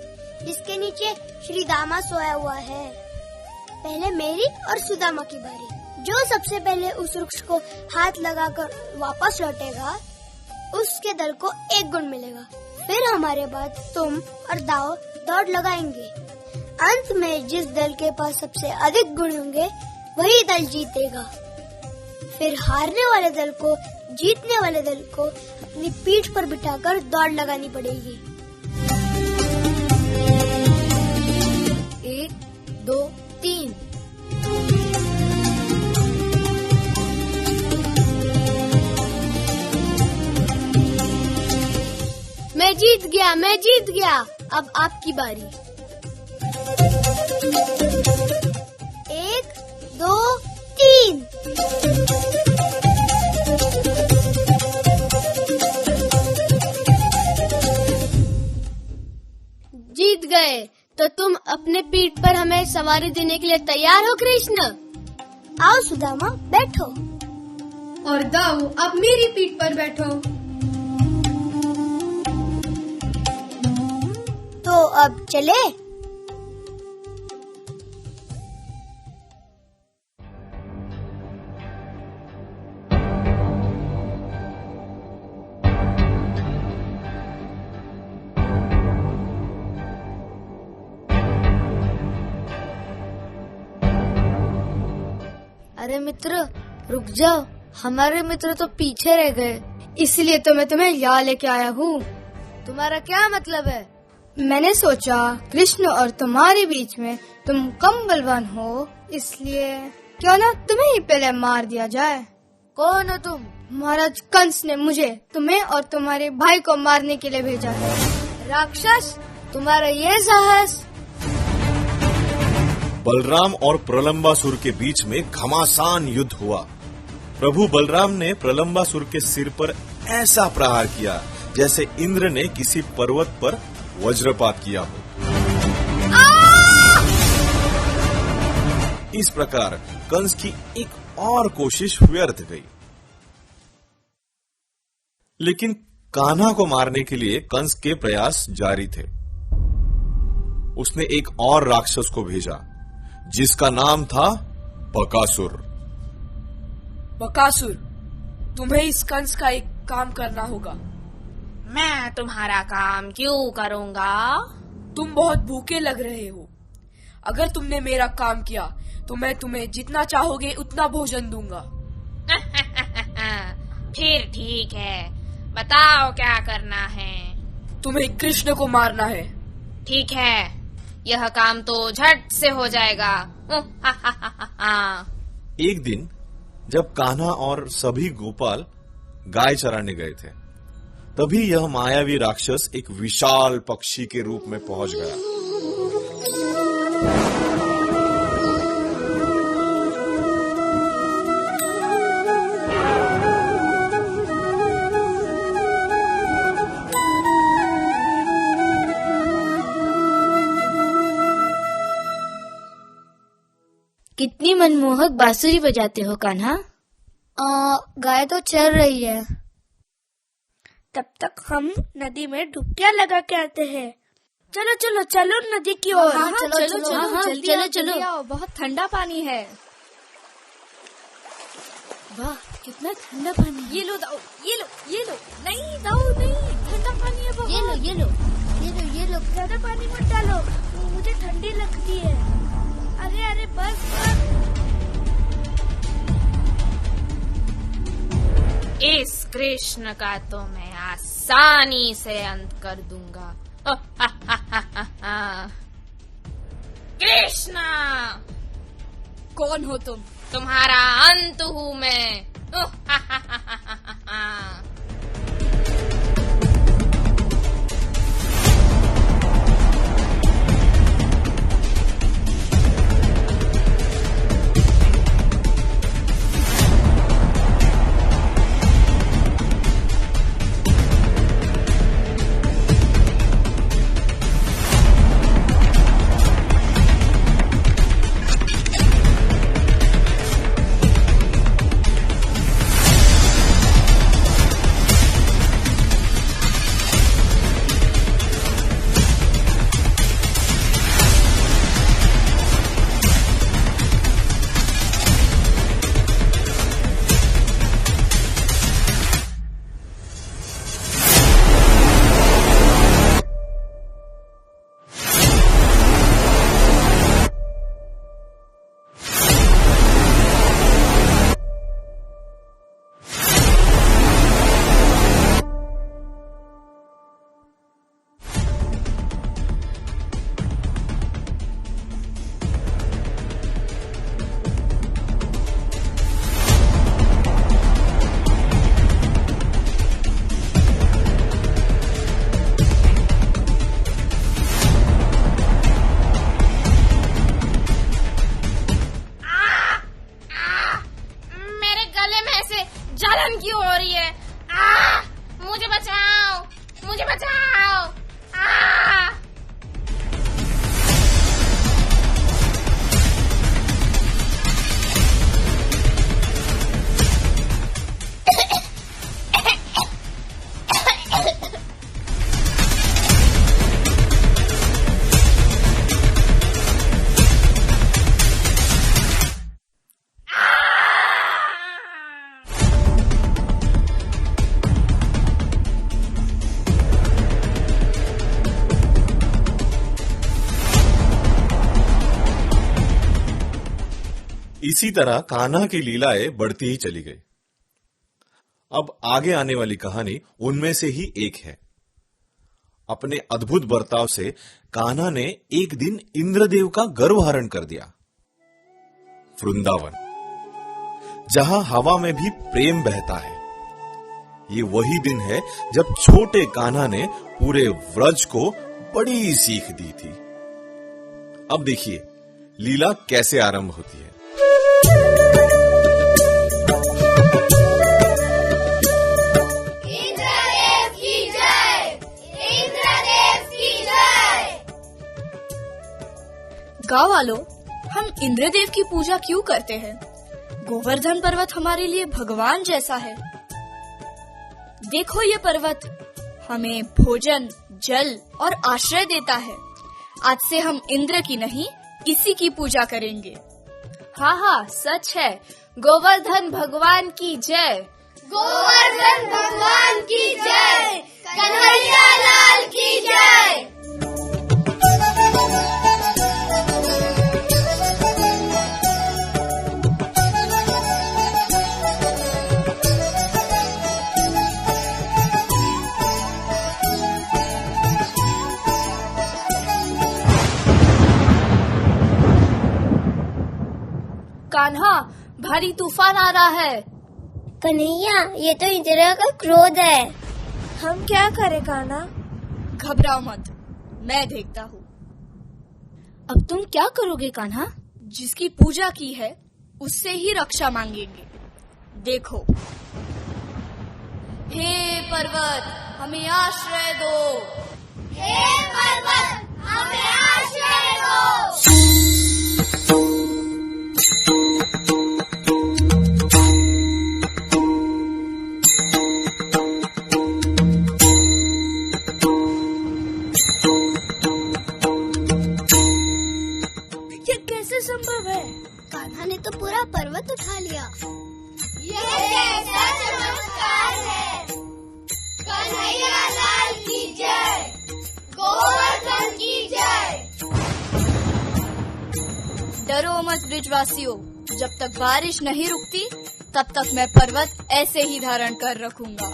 जिसके नीचे श्री दामा सोया हुआ है? पहले मेरी और सुदामा की बारी। जो सबसे पहले उस वृक्ष को हाथ लगाकर वापस लौटेगा, उसके दल को 1 गुण मिलेगा। फिर हमारे बाद तुम और दाव दौड़ लगाएंगे। अंत में जिस दल के पास सबसे अधिक गुण होंगे वही दल जीतेगा। फिर हारने वाले दल को जीतने वाले दल को अपनी पीठ पर बिठाकर दौड़ लगानी पड़ेगी। 1, 2, 3। मैं जीत गया। अब आपकी बारी। 1, 2, 3। जीत गए तो तुम अपने पीठ पर हमें सवारी देने के लिए तैयार हो कृष्ण? आओ सुदामा बैठो। और दाऊ अब मेरी पीठ पर बैठो। तो अब चले? अरे मित्र रुक जाओ, हमारे मित्र तो पीछे रह गए। इसलिए तो मैं तुम्हें यहाँ लेके आया हूँ। तुम्हारा क्या मतलब है? मैंने सोचा कृष्ण और तुम्हारे बीच में तुम कम बलवान हो, इसलिए क्यों ना तुम्हें ही पहले मार दिया जाए। कौन हो तुम? महाराज कंस ने मुझे तुम्हें और तुम्हारे भाई को मारने के लिए भेजा है। राक्षस, तुम्हारा ये साहस! बलराम और प्रलंबासुर के बीच में घमासान युद्ध हुआ। प्रभु बलराम ने प्रलंबासुर के सिर पर ऐसा प्रहार किया जैसे इंद्र ने किसी पर्वत पर वज्रपात किया हो। इस प्रकार कंस की एक और कोशिश व्यर्थ गई। लेकिन कान्हा को मारने के लिए कंस के प्रयास जारी थे। उसने एक और राक्षस को भेजा जिसका नाम था बकासुर। बकासुर, तुम्हें इस कंस का एक काम करना होगा। मैं तुम्हारा काम क्यों करूंगा? तुम बहुत भूखे लग रहे हो। अगर तुमने मेरा काम किया तो मैं तुम्हें जितना चाहोगे उतना भोजन दूंगा। फिर ठीक है, बताओ क्या करना है। तुम्हें कृष्ण को मारना है। ठीक है, यह काम तो झट से हो जाएगा। एक दिन जब कान्हा और सभी गोपाल गाय चराने गए थे, तभी यह मायावी राक्षस एक विशाल पक्षी के रूप में पहुंच गया। कितनी मनमोहक बांसुरी बजाते हो कान्हा। गाय तो चल रही है। तब तक हम नदी में डुबकियां लगा के आते हैं। चलो चलो चलो नदी की ओर। चलो चलो, बहुत ठंडा पानी है। वाह, कितना ठंडा पानी। ये लो दाऊ, ये लो। नहीं दाऊ नहीं, ठंडा पानी है बहुत। ये लो। ज्यादा पानी मत डालो, मुझे ठंडी लगती है। अरे बस। इस कृष्ण का तो मैं आसानी से अंत कर दूंगा। कृष्ण, कौन हो तुम? तुम्हारा अंत हूँ मैं। जलन क्यों हो रही है? मुझे बचाओ। इसी तरह कान्हा की लीलाएं बढ़ती ही चली गई। अब आगे आने वाली कहानी उनमें से ही एक है। अपने अद्भुत बर्ताव से कान्हा ने एक दिन इंद्रदेव का गर्वहरण कर दिया। वृंदावन, जहां हवा में भी प्रेम बहता है, ये वही दिन है जब छोटे कान्हा ने पूरे व्रज को बड़ी सीख दी थी। अब देखिए लीला कैसे आरंभ होती है। गांव वालों, हम इंद्रदेव की पूजा क्यों करते हैं? गोवर्धन पर्वत हमारे लिए भगवान जैसा है। देखो ये पर्वत हमें भोजन, जल और आश्रय देता है। आज से हम इंद्र की नहीं, इसी की पूजा करेंगे। हाँ, सच है। गोवर्धन भगवान की जय। गोवर्धन भगवान की जय। कन्हैया लाल की जय। कान्हा, भारी तूफान आ रहा है। कन्हैया, ये तो इंद्र का क्रोध है। हम क्या करें कान्हा? घबराओ मत, मैं देखता हूँ। अब तुम क्या करोगे कान्हा? जिसकी पूजा की है उससे ही रक्षा मांगेंगे। देखो, हे पर्वत, हमें आश्रय दो। हे पर्वत, हमें आश्रय दो। ये कैसे संभव है? कान्हा ने तो पूरा पर्वत उठा लिया। ये कैसा चमत्कार है। कन्हैया लाल की जय, गोवर्धन की जय। डरो मत ब्रिजवासियों, जब तक बारिश नहीं रुकती तब तक मैं पर्वत ऐसे ही धारण कर रखूंगा।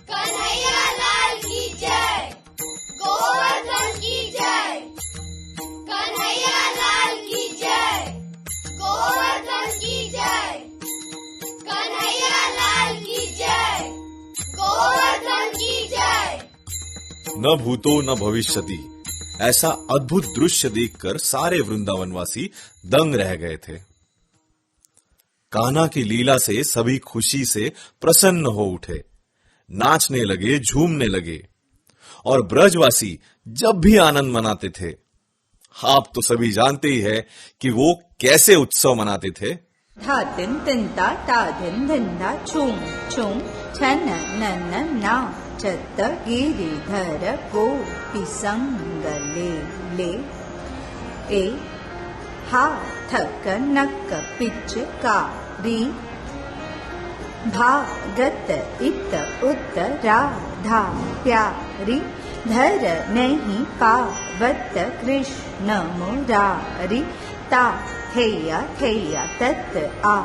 कन्हैया लाल की जय, गोवर्धन की जय। कन्हैया लाल की जय, गोवर्धन की जय। कन्हैया लाल की जय, गोवर्धन की जय। न भूतो न भविष्यति, ऐसा अद्भुत दृश्य देखकर सारे वृंदावनवासी दंग रह गए थे। कान्हा की लीला से सभी खुशी से प्रसन्न हो उठे, नाचने लगे, झूमने लगे। और ब्रजवासी जब भी आनंद मनाते थे, आप तो सभी जानते ही है कि वो कैसे उत्सव मनाते थे। धा दिन तिंता ता दिन धिंदा छूम छूम छन नन ना चत गिरिधर गोपी संग ले ले। ए हा थक नक पिचकारी, भागत इत उत्तरा धा प्यारी। धर नहीं पावत कृष्ण मुरारी। ता थेया थेया तत् आ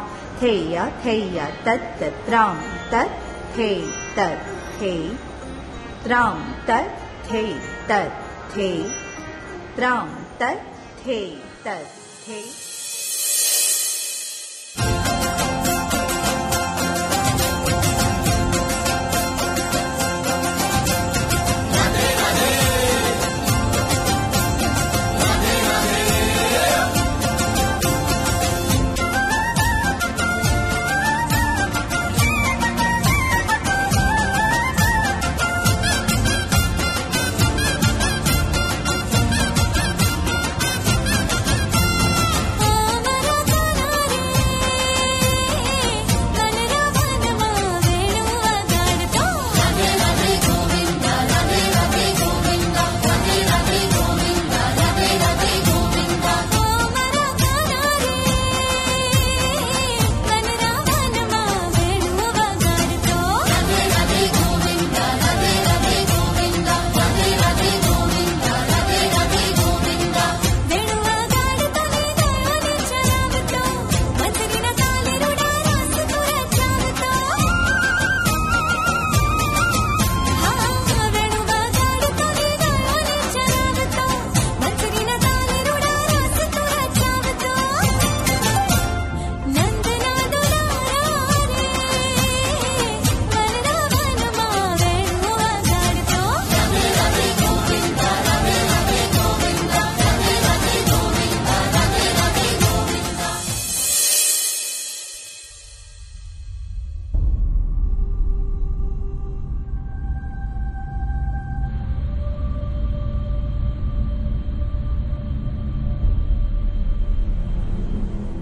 थेया थेया तत् त्राम तत् थे तत् थे त्राम तत् थे तत् थे त्राम तत् थे तत् थे।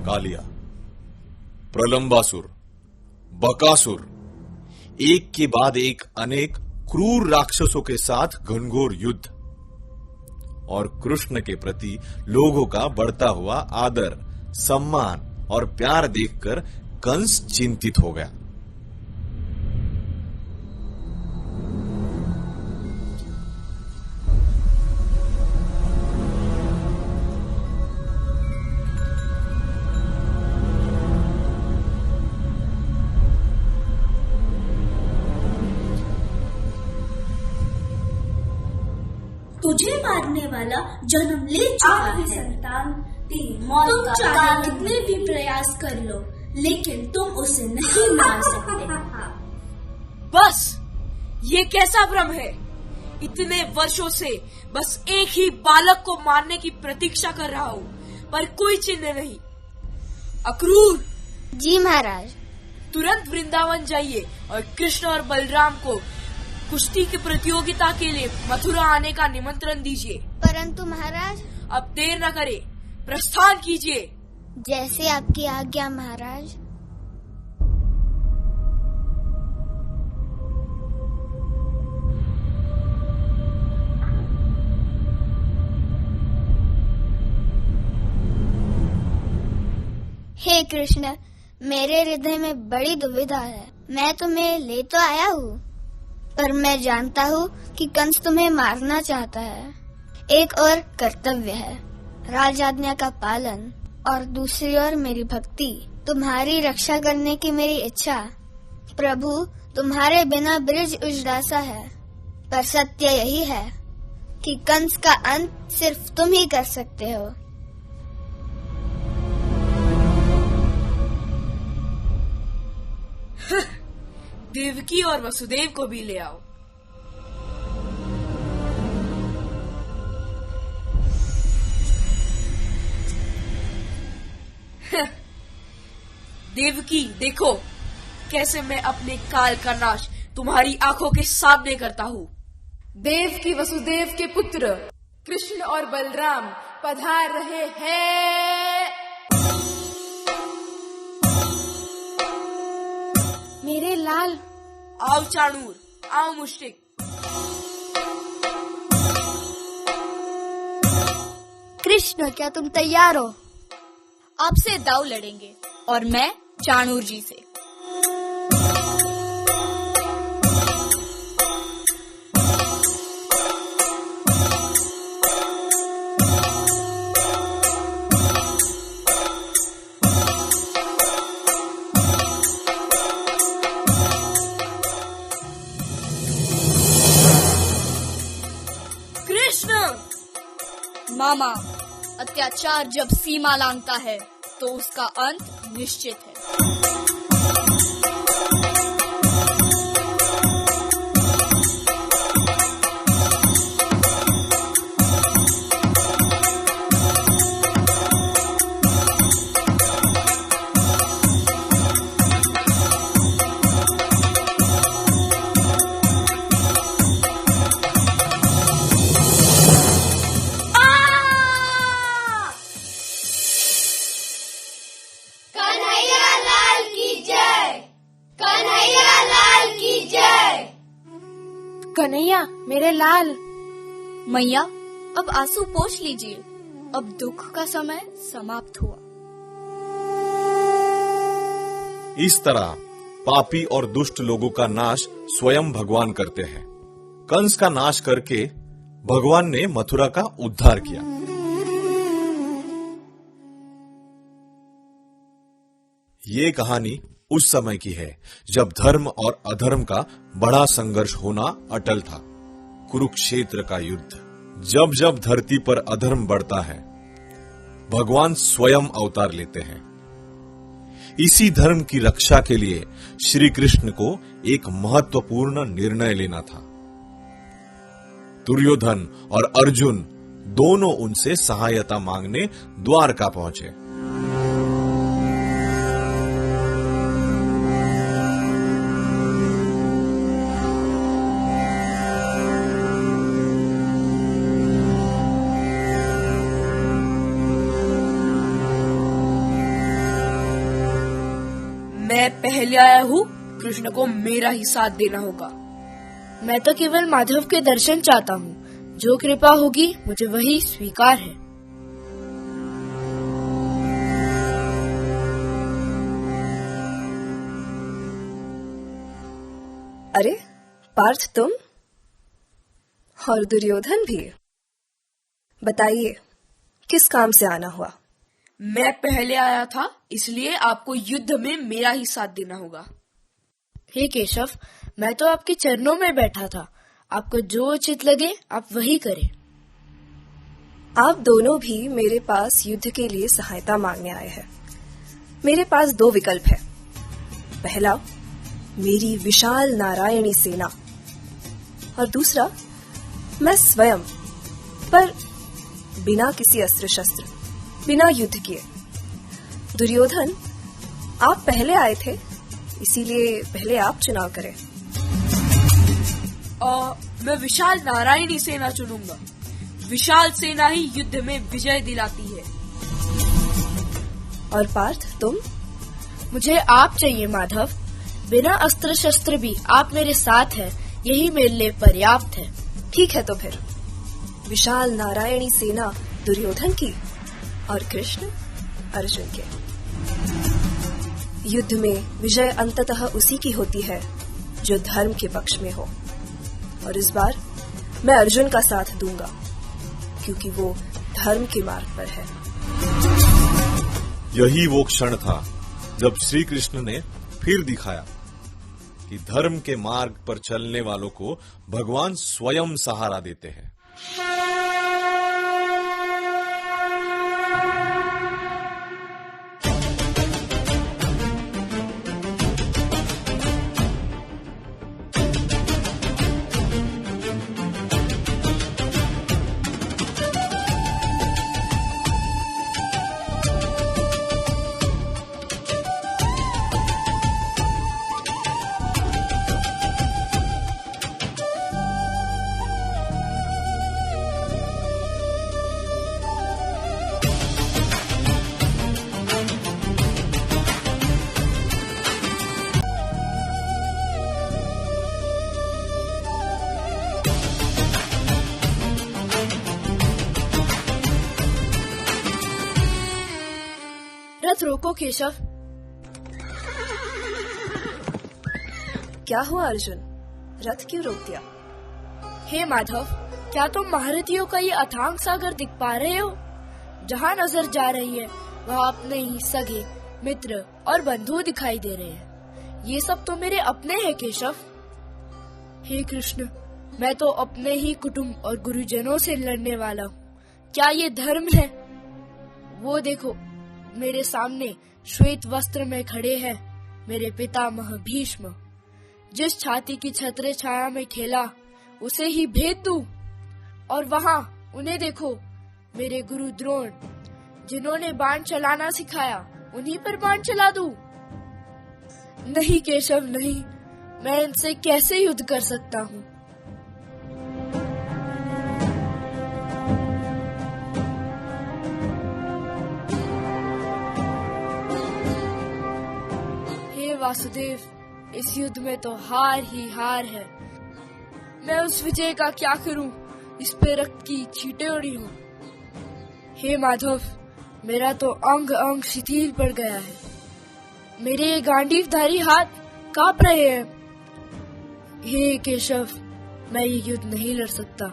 कालिया, प्रलंबासुर, बकासुर, एक के बाद एक अनेक क्रूर राक्षसों के साथ घनघोर युद्ध और कृष्ण के प्रति लोगों का बढ़ता हुआ आदर, सम्मान और प्यार देखकर कंस चिंतित हो गया। तुझे मारने वाला जन्म ले चुका है। संतान तेरी मौत तुम चाहे कितने भी प्रयास कर लो, लेकिन तुम उसे नहीं मार सकते। बस, ये कैसा भ्रम है? इतने वर्षों से बस एक ही बालक को मारने की प्रतीक्षा कर रहा हूँ, पर कोई चिन्ह नहीं। अक्रूर! जी महाराज। तुरंत वृंदावन जाइए और कृष्ण और बलराम को कुश्ती की प्रतियोगिता के लिए मथुरा आने का निमंत्रण दीजिए। परंतु महाराज। अब देर न करे, प्रस्थान कीजिए। जैसे आपकी आज्ञा महाराज। हे कृष्ण, मेरे हृदय में बड़ी दुविधा है। मैं तुम्हें ले तो आया हूँ, पर मैं जानता हूँ कि कंस तुम्हें मारना चाहता है। एक और कर्तव्य है, राजाज्ञा का पालन, और दूसरी ओर मेरी भक्ति, तुम्हारी रक्षा करने की मेरी इच्छा। प्रभु, तुम्हारे बिना ब्रिज उजड़ासा है, पर सत्य यही है कि कंस का अंत सिर्फ तुम ही कर सकते हो। देवकी और वसुदेव को भी ले आओ। देवकी, देखो कैसे मैं अपने काल का नाश तुम्हारी आंखों के सामने करता हूँ। देव की वसुदेव के पुत्र कृष्ण और बलराम पधार रहे हैं। मेरे लाल। आओ चाणूर, आओ मुश्तिक। कृष्ण, क्या तुम तैयार हो? आपसे दाव लड़ेंगे और मैं चाणूर जी से। मामा, अत्याचार जब सीमा लांघता है तो उसका अंत निश्चित है। कन्हैया, मेरे लाल। मैया, अब आंसू पोंछ लीजिए। अब दुख का समय समाप्त हुआ। इस तरह पापी और दुष्ट लोगों का नाश स्वयं भगवान करते हैं। कंस का नाश करके भगवान ने मथुरा का उद्धार किया। ये कहानी उस समय की है जब धर्म और अधर्म का बड़ा संघर्ष होना अटल था। कुरुक्षेत्र का युद्ध। जब जब धरती पर अधर्म बढ़ता है, भगवान स्वयं अवतार लेते हैं। इसी धर्म की रक्षा के लिए श्री कृष्ण को एक महत्वपूर्ण निर्णय लेना था। दुर्योधन और अर्जुन दोनों उनसे सहायता मांगने द्वारका पहुंचे। मैं पहले आया हूँ, कृष्ण को मेरा ही साथ देना होगा। मैं तो केवल माधव के दर्शन चाहता हूँ। जो कृपा होगी मुझे वही स्वीकार है। अरे पार्थ, तुम और दुर्योधन भी। बताइए, किस काम से आना हुआ? मैं पहले आया था, इसलिए आपको युद्ध में मेरा ही साथ देना होगा। हे केशव, मैं तो आपके चरणों में बैठा था। आपको जो उचित लगे आप वही करें। आप दोनों भी मेरे पास युद्ध के लिए सहायता मांगने आए हैं। मेरे पास 2 विकल्प है। पहला, मेरी विशाल नारायणी सेना, और दूसरा, मैं स्वयं, पर बिना किसी अस्त्र शस्त्र, बिना युद्ध किए। दुर्योधन, आप पहले आए थे, इसीलिए पहले आप चुनाव करें। मैं विशाल नारायणी सेना चुनूंगा। विशाल सेना ही युद्ध में विजय दिलाती है। और पार्थ, तुम? मुझे आप चाहिए माधव। बिना अस्त्र शस्त्र भी आप मेरे साथ हैं, यही मेरे लिए पर्याप्त है। ठीक है, तो फिर विशाल नारायणी सेना दुर्योधन की और कृष्ण अर्जुन के। युद्ध में विजय अंततः उसी की होती है जो धर्म के पक्ष में हो, और इस बार मैं अर्जुन का साथ दूंगा क्योंकि वो धर्म के मार्ग पर है। यही वो क्षण था जब श्री कृष्ण ने फिर दिखाया कि धर्म के मार्ग पर चलने वालों को भगवान स्वयं सहारा देते हैं। रथ रोको केशव। क्या हुआ अर्जुन, रथ क्यों रोक दिया? हे माधव, क्या तुम महारथियों का ये अथांग सागर दिख पा रहे हो? जहाँ नजर जा रही है वहाँ अपने ही सगे मित्र और बंधु दिखाई दे रहे हैं। ये सब तो मेरे अपने हैं केशव। हे कृष्ण, मैं तो अपने ही कुटुंब और गुरुजनों से लड़ने वाला हूँ। क्या ये धर्म है? वो देखो, मेरे सामने श्वेत वस्त्र में खड़े हैं मेरे पितामह भीष्म। जिस छाती की छत्र छाया में खेला उसे ही भेद दूं, और वहाँ उन्हें देखो, मेरे गुरु द्रोण, जिन्होंने बाण चलाना सिखाया, उन्हीं पर बाण चला दूं? नहीं केशव, नहीं, मैं इनसे कैसे युद्ध कर सकता हूँ? वासुदेव, इस युद्ध में तो हार ही हार है। मैं उस विजय का क्या करूं? इस पे रक्त की छींटे उड़ी हूँ। हे माधव, मेरा तो अंग अंग शिथिल पड़ गया है। मेरे ये गांडीवधारी हाथ कांप रहे हैं। हे केशव, मैं ये युद्ध नहीं लड़ सकता,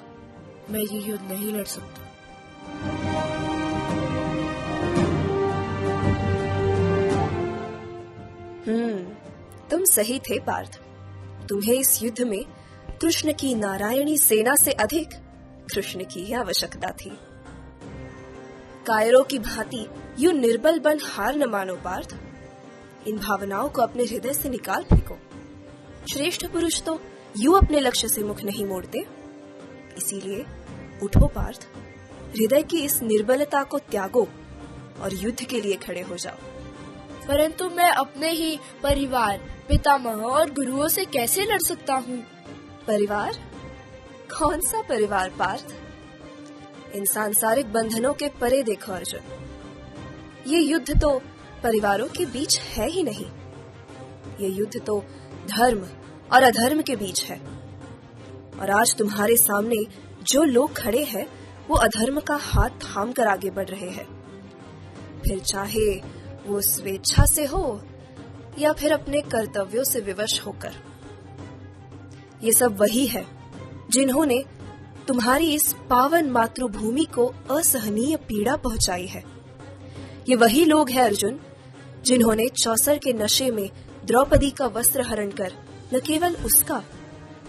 मैं ये युद्ध नहीं लड़ सकता। तुम सही थे पार्थ। तुम्हें इस युद्ध में कृष्ण की नारायणी सेना से अधिक कृष्ण की ही आवश्यकता थी। कायरों की भांति यूं निर्बल बन हार न मानो पार्थ। इन भावनाओं को अपने हृदय से निकाल फेंको। श्रेष्ठ पुरुष तो यूं अपने लक्ष्य से मुख नहीं मोड़ते। इसीलिए उठो पार्थ, हृदय की इस निर्बलता को त्यागो और युद्ध के लिए खड़े हो जाओ। परंतु मैं अपने ही परिवार, पितामह और गुरुओं से कैसे लड़ सकता हूँ? परिवार? कौन सा परिवार पार्थ? इन सांसारिक बंधनों के परे देखो अर्जुन। ये युद्ध तो परिवारों के बीच है ही नहीं। ये युद्ध तो धर्म और अधर्म के बीच है। और आज तुम्हारे सामने जो लोग खड़े हैं वो अधर्म का हाथ थाम कर आगे बढ़ रहे हैं। फिर चाहे वो स्वेच्छा से हो या फिर अपने कर्तव्यों से विवश होकर। ये सब वही है जिन्होंने तुम्हारी इस पावन मातृभूमि को असहनीय पीड़ा पहुंचाई है। ये वही लोग हैं अर्जुन जिन्होंने चौसर के नशे में द्रौपदी का वस्त्र हरण कर न केवल उसका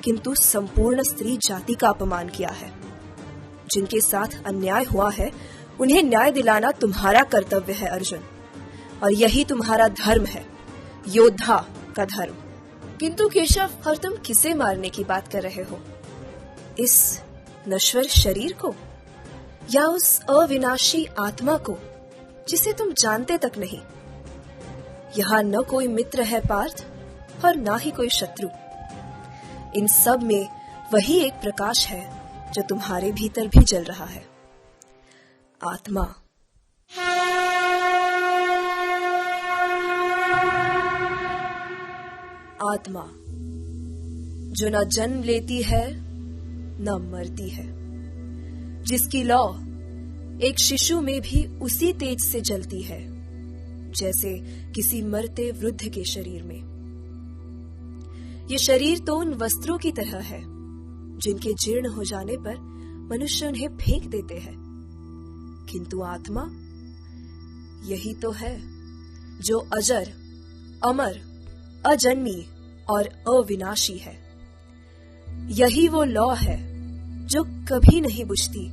किंतु संपूर्ण स्त्री जाति का अपमान किया है। जिनके साथ अन्याय हुआ है उन्हें न्याय दिलाना तुम्हारा कर्तव्य है अर्जुन। और यही तुम्हारा धर्म है, योद्धा का धर्म। किंतु केशव, और तुम किसे मारने की बात कर रहे हो? इस नश्वर शरीर को या उस अविनाशी आत्मा को जिसे तुम जानते तक नहीं? यहाँ न कोई मित्र है पार्थ और ना ही कोई शत्रु। इन सब में वही एक प्रकाश है जो तुम्हारे भीतर भी जल रहा है, आत्मा। आत्मा जो न जन्म लेती है न मरती है, जिसकी लौ एक शिशु में भी उसी तेज से जलती है जैसे किसी मरते वृद्ध के शरीर में। ये शरीर तो उन वस्त्रों की तरह है जिनके जीर्ण हो जाने पर मनुष्य उन्हें फेंक देते हैं, किंतु आत्मा यही तो है जो अजर, अमर, अजन्मी और अविनाशी है। यही वो लौ है जो कभी नहीं बुझती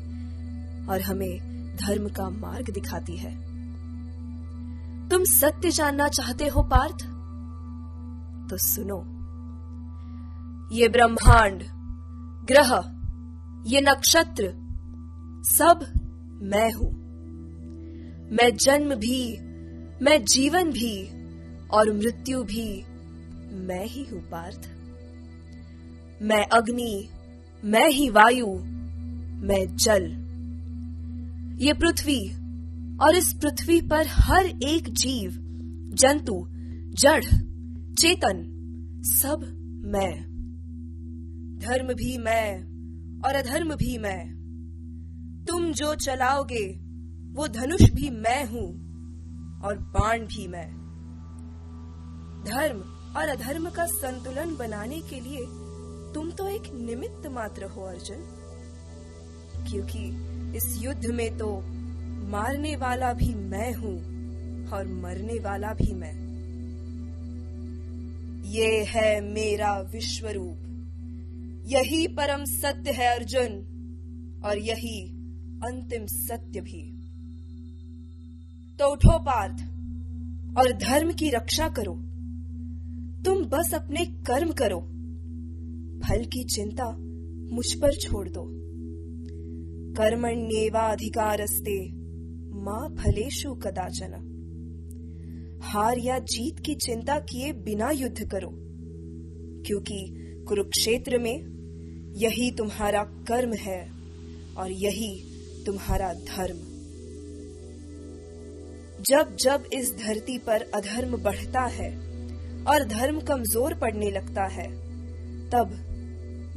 और हमें धर्म का मार्ग दिखाती है। तुम सत्य जानना चाहते हो पार्थ? तो सुनो, ये ब्रह्मांड, ग्रह, ये नक्षत्र सब मैं हूं। मैं जन्म भी, मैं जीवन भी और मृत्यु भी मैं ही हूं पार्थ। मैं अग्नि, मैं ही वायु, मैं जल। ये पृथ्वी और इस पृथ्वी पर हर एक जीव, जंतु, जड़, चेतन सब मैं। धर्म भी मैं और अधर्म भी मैं। तुम जो चलाओगे वो धनुष भी मैं हूं और बाण भी मैं। धर्म और अधर्म का संतुलन बनाने के लिए तुम तो एक निमित्त मात्र हो अर्जुन, क्योंकि इस युद्ध में तो मारने वाला भी मैं हूं और मरने वाला भी मैं। ये है मेरा विश्वरूप, यही परम सत्य है अर्जुन, और यही अंतिम सत्य भी। तो उठो पार्थ और धर्म की रक्षा करो। तुम बस अपने कर्म करो, फल की चिंता मुझ पर छोड़ दो। कर्मण्येवाधिकारस्ते मां फलेषु कदाचन। हार या जीत की चिंता किए बिना युद्ध करो, क्योंकि कुरुक्षेत्र में यही तुम्हारा कर्म है और यही तुम्हारा धर्म। जब जब इस धरती पर अधर्म बढ़ता है और धर्म कमजोर पड़ने लगता है, तब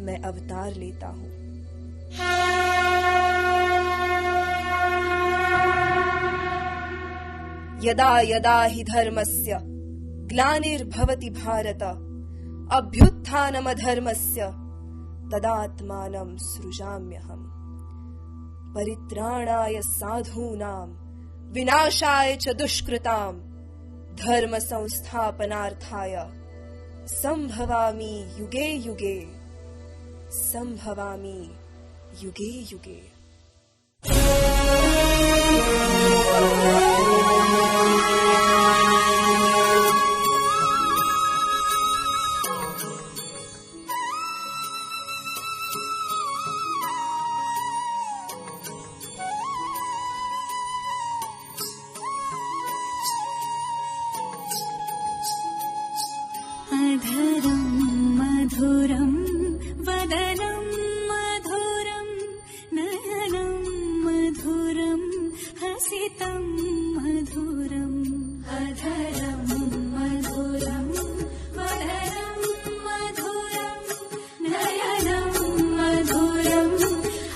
मैं अवतार लेता हूं। यदा यदा हि धर्मस्य ग्लानिर्भवति भारत, अभ्युत्थानमधर्मस्य तदात्मानं सृजाम्यहम्। परित्राणाय साधूनां विनाशाय च दुष्कृतां, धर्म संस्थापनार्थाय संभवामि युगे युगे, संभवामि युगे युगे। अधरं मधुरं वदनं मधुरं, नयनं मधुरं हसितं मधुरम्। अधरं मधुरं वदनं मधुरं, नयनं मधुरं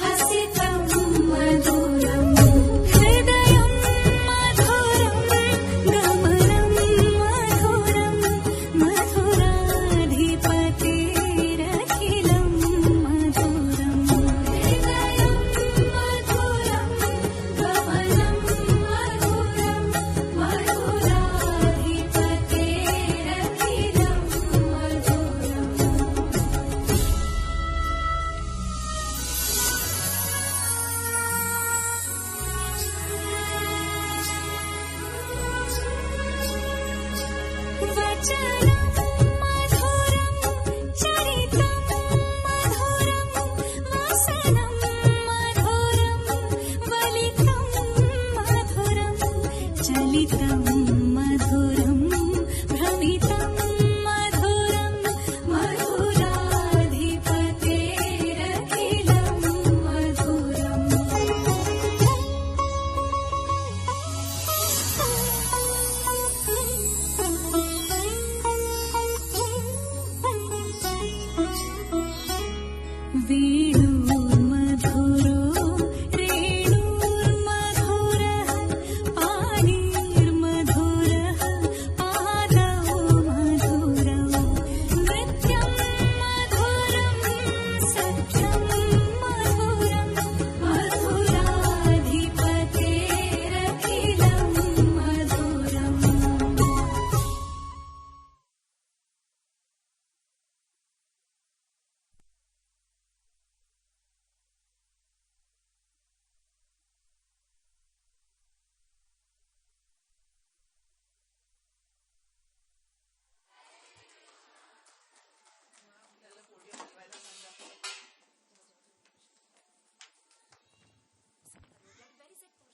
हसितं मधुरम्। हृदयं मधुरं गमनं मधुरं, मधुराधिपतेरखिलं मधुरम्। हृदयं मधुरं गमनं मधुरं,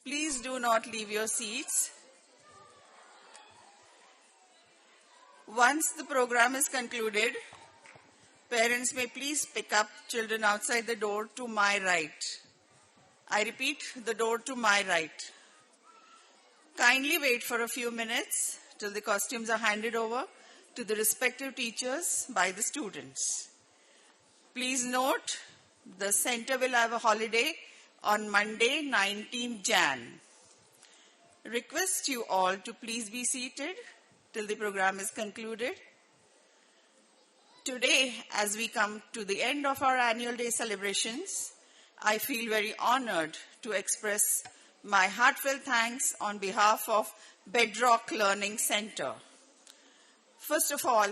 Please do not leave your seats. Once the program is concluded, parents may please pick up children outside the door to my right. I repeat, the door to my right. Kindly wait for a few minutes till the costumes are handed over to the respective teachers by the students. Please note, the center will have a holiday on Monday, 19th Jan. Request you all to please be seated till the program is concluded. Today, as we come to the end of our annual day celebrations, I feel very honored to express my heartfelt thanks on behalf of Bedrock Learning Center. First of all,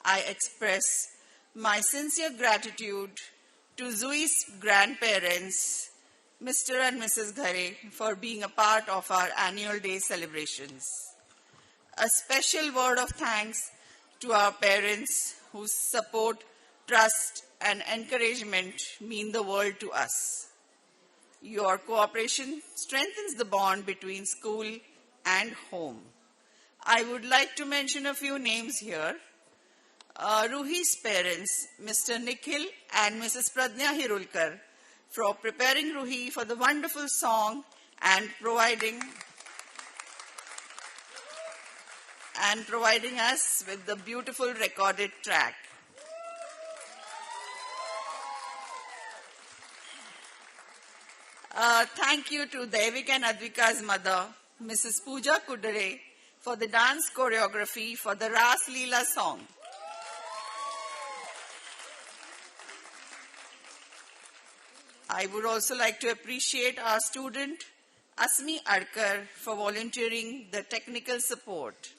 I express my sincere gratitude to Zui's grandparents, Mr. and Mrs. Ghare, for being a part of our annual day celebrations. A special word of thanks to our parents whose support, trust, and encouragement mean the world to us. Your cooperation strengthens the bond between school and home. I would like to mention a few names here. Ruhi's parents, Mr. Nikhil and Mrs. Pradnya Hirulkar, for preparing Ruhi for the wonderful song and providing us with the beautiful recorded track. Thank you to Devik and Advika's mother, Mrs. Pooja Kudare, for the dance choreography for the Ras Leela song. I would also like to appreciate our student, Asmi Adkar, for volunteering the technical support.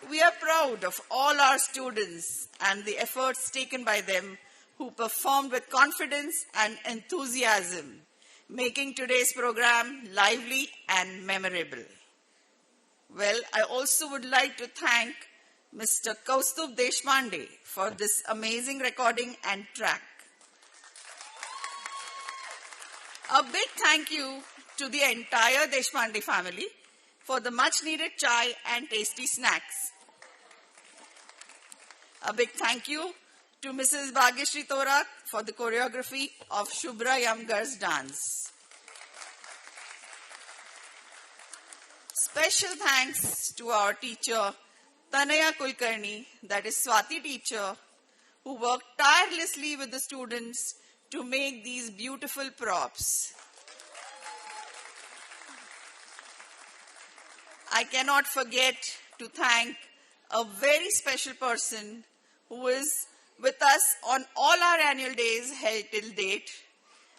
We are proud of all our students and the efforts taken by them who performed with confidence and enthusiasm, making today's program lively and memorable. Well, I also would like to thank Mr. Kaustubh Deshpande for this amazing recording and track. A big thank you to the entire Deshpande family for the much needed chai and tasty snacks. A big thank you to Mrs. Bhagyashree Thorat for the choreography of Shubhra Yamgar's dance. Special thanks to our teacher, Tanaya Kulkarni, that is Swati teacher, who worked tirelessly with the students to make these beautiful props. I cannot forget to thank a very special person who is with us on all our annual days held till date,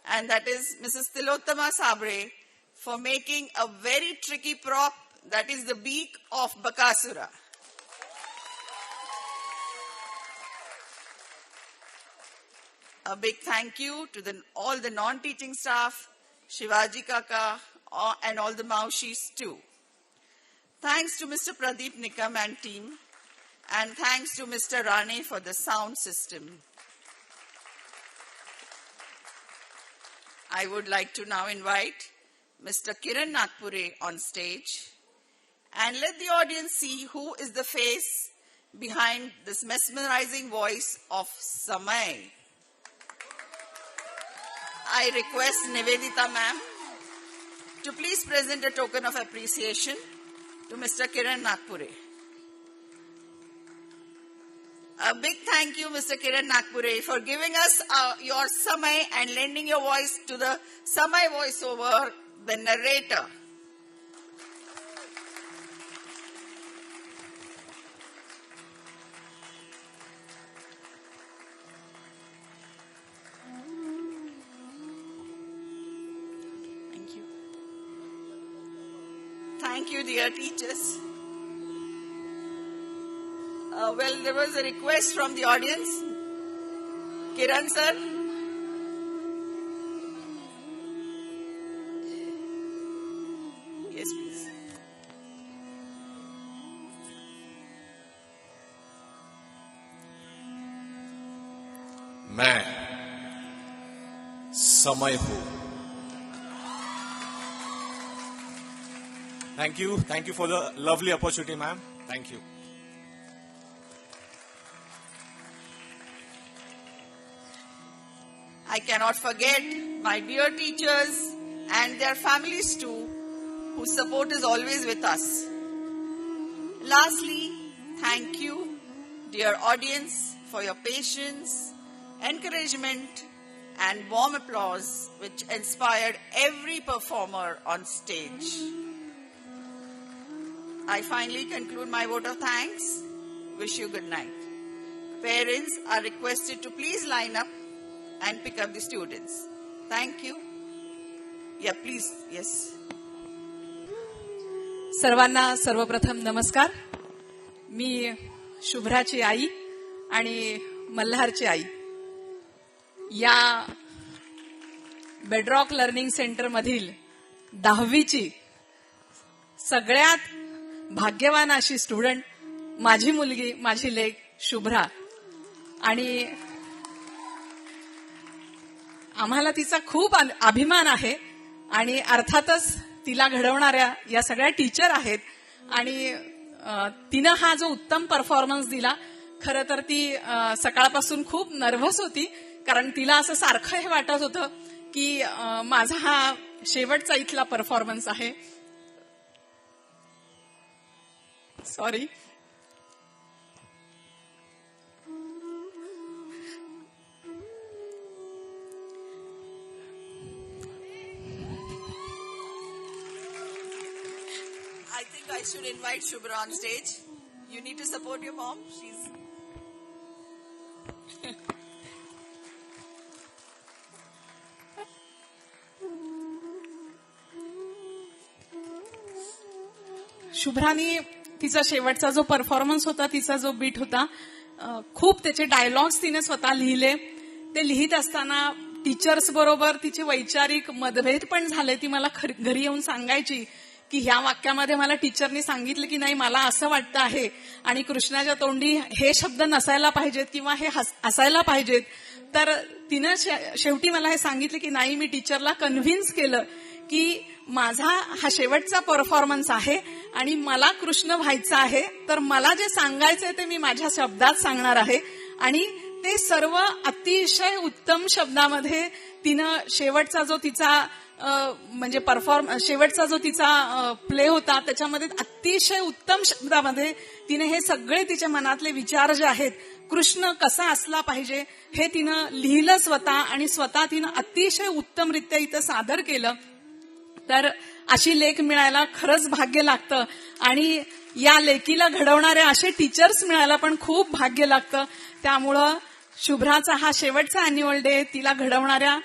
and that is Mrs. Tilottama Sabre, for making a very tricky prop, that is the beak of Bakasura. A big thank you to all the non-teaching staff, Shivaji Kaka, and all the Maushis too. Thanks to Mr. Pradeep Nikam and team, and thanks to Mr. Rane for the sound system. I would like to now invite Mr. Kiran Nagpure on stage and let the audience see who is the face behind this mesmerizing voice of Samay. I request Nivedita ma'am to please present a token of appreciation to Mr. Kiran Nagpure. A big thank you, Mr. Kiran Nagpure, for giving us your Samay and lending your voice to the Samay voiceover, the narrator. Thank you. Thank you, dear teachers. Well, there was a request from the audience. Kiran sir. Yes, please. मैं समय हूं. Thank you for the lovely opportunity, ma'am. Thank you. I cannot forget my dear teachers and their families too, whose support is always with us. Lastly, thank you, dear audience, for your patience, encouragement, and warm applause which inspired every performer on stage. I finally conclude my vote of thanks. Wish you good night. Parents are requested to please line up and pick up the students. Thank you. Yeah, please. Yes. सर्वांना सर्वप्रथम नमस्कार. मी शुभ्राची आई आणि मल्हारची आई. या bedrock learning centre मधील 10वीची सगळ्यात भाग्यवान अशी student माझी मुलगी, माझी लेक शुभ्रा. आणि आम्हाला तिचा खूप अभिमान आहे आणि अर्थातच तिला घडवणाऱ्या या सगळ्या टीचर आहेत. आणि तिनं हा जो उत्तम परफॉर्मन्स दिला, खरं तर ती सकाळपासून खूप नर्व्हस होती, कारण तिला असं सारखं हे वाटत होतं की माझा हा शेवटचा इथला परफॉर्मन्स आहे. Sorry. I think I should invite Shubhra on stage. You need to support your mom. She's... शुभ्रानी तिचा शेवटचा जो परफॉर्मन्स होता, तिचा जो बीट होता, खूप त्याचे डायलॉग्स तिने स्वतः लिहिले. ते लिहित असताना टीचर्स बरोबर तिचे वैचारिक मतभेद पण झाले. ती मला घरी येऊन सांगायची की ह्या वाक्यामध्ये मला टीचरनी सांगितलं की नाही, मला असं वाटतं आहे आणि कृष्णाच्या तोंडी हे शब्द नसायला पाहिजेत किंवा हे असायला पाहिजेत. तर तिनं शेवटी मला हे सांगितलं की नाही, मी टीचरला कन्व्हिन्स केलं की माझा हा शेवटचा परफॉर्मन्स आहे आणि मला कृष्ण व्हायचं आहे, तर मला जे सांगायचंय ते मी माझ्या शब्दात सांगणार आहे. आणि ते सर्व अतिशय उत्तम शब्दामध्ये तिनं शेवटचा जो तिचा म्हणजे शेवटचा जो तिचा प्ले होता, त्याच्यामध्ये अतिशय उत्तम शब्दामध्ये तिने हे सगळे तिच्या मनातले विचार जे आहेत, कृष्ण कसा असला पाहिजे हे तिनं लिहिलं स्वतः आणि स्वतः तिनं अतिशय उत्तमरित्या इथं सादर केलं. तर अशी लेख मिळायला खरंच भाग्य लागतं आणि या लेकीला घडवणाऱ्या असे टीचर्स मिळायला पण खूप भाग्य लागतं. त्यामुळं शुभ्राचा हा शेवटचा अॅन्युअल डे, तिला घडवणाऱ्या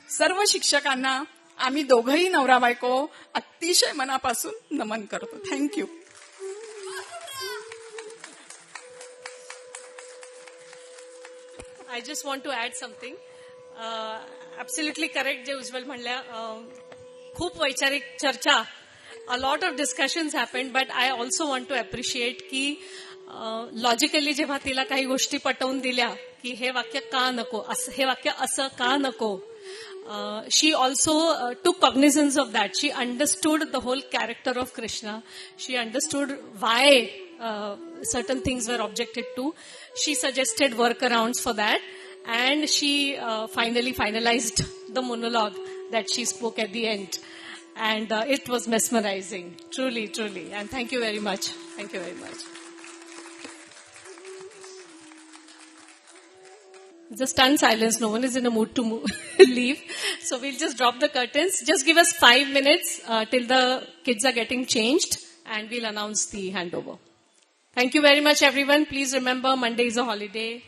सर्व शिक्षकांना आम्ही दोघंही नवरा बायको अतिशय मनापासून नमन करतो. Thank you. I just want to add something. Absolutely correct जे उज्ज्वल म्हणल्या. खूप वैचारिक चर्चा a lot of discussions happened, but I also want to appreciate की लॉजिकली जेव्हा तिला काही गोष्टी पटवून दिल्या की हे वाक्य का नको, हे वाक्य असं का नको, she also took cognizance of that. She understood the whole character of Krishna. She understood why certain things were objected to. She suggested workarounds for that, and she finally finalized the monologue that she spoke at the end. And it was mesmerizing, truly, truly. And thank you very much. Thank you very much. It's a stunned silence. No one is in a mood to leave. So we'll just drop the curtains. Just give us 5 minutes till the kids are getting changed, and we'll announce the handover. Thank you very much, everyone. Please remember, Monday is a holiday.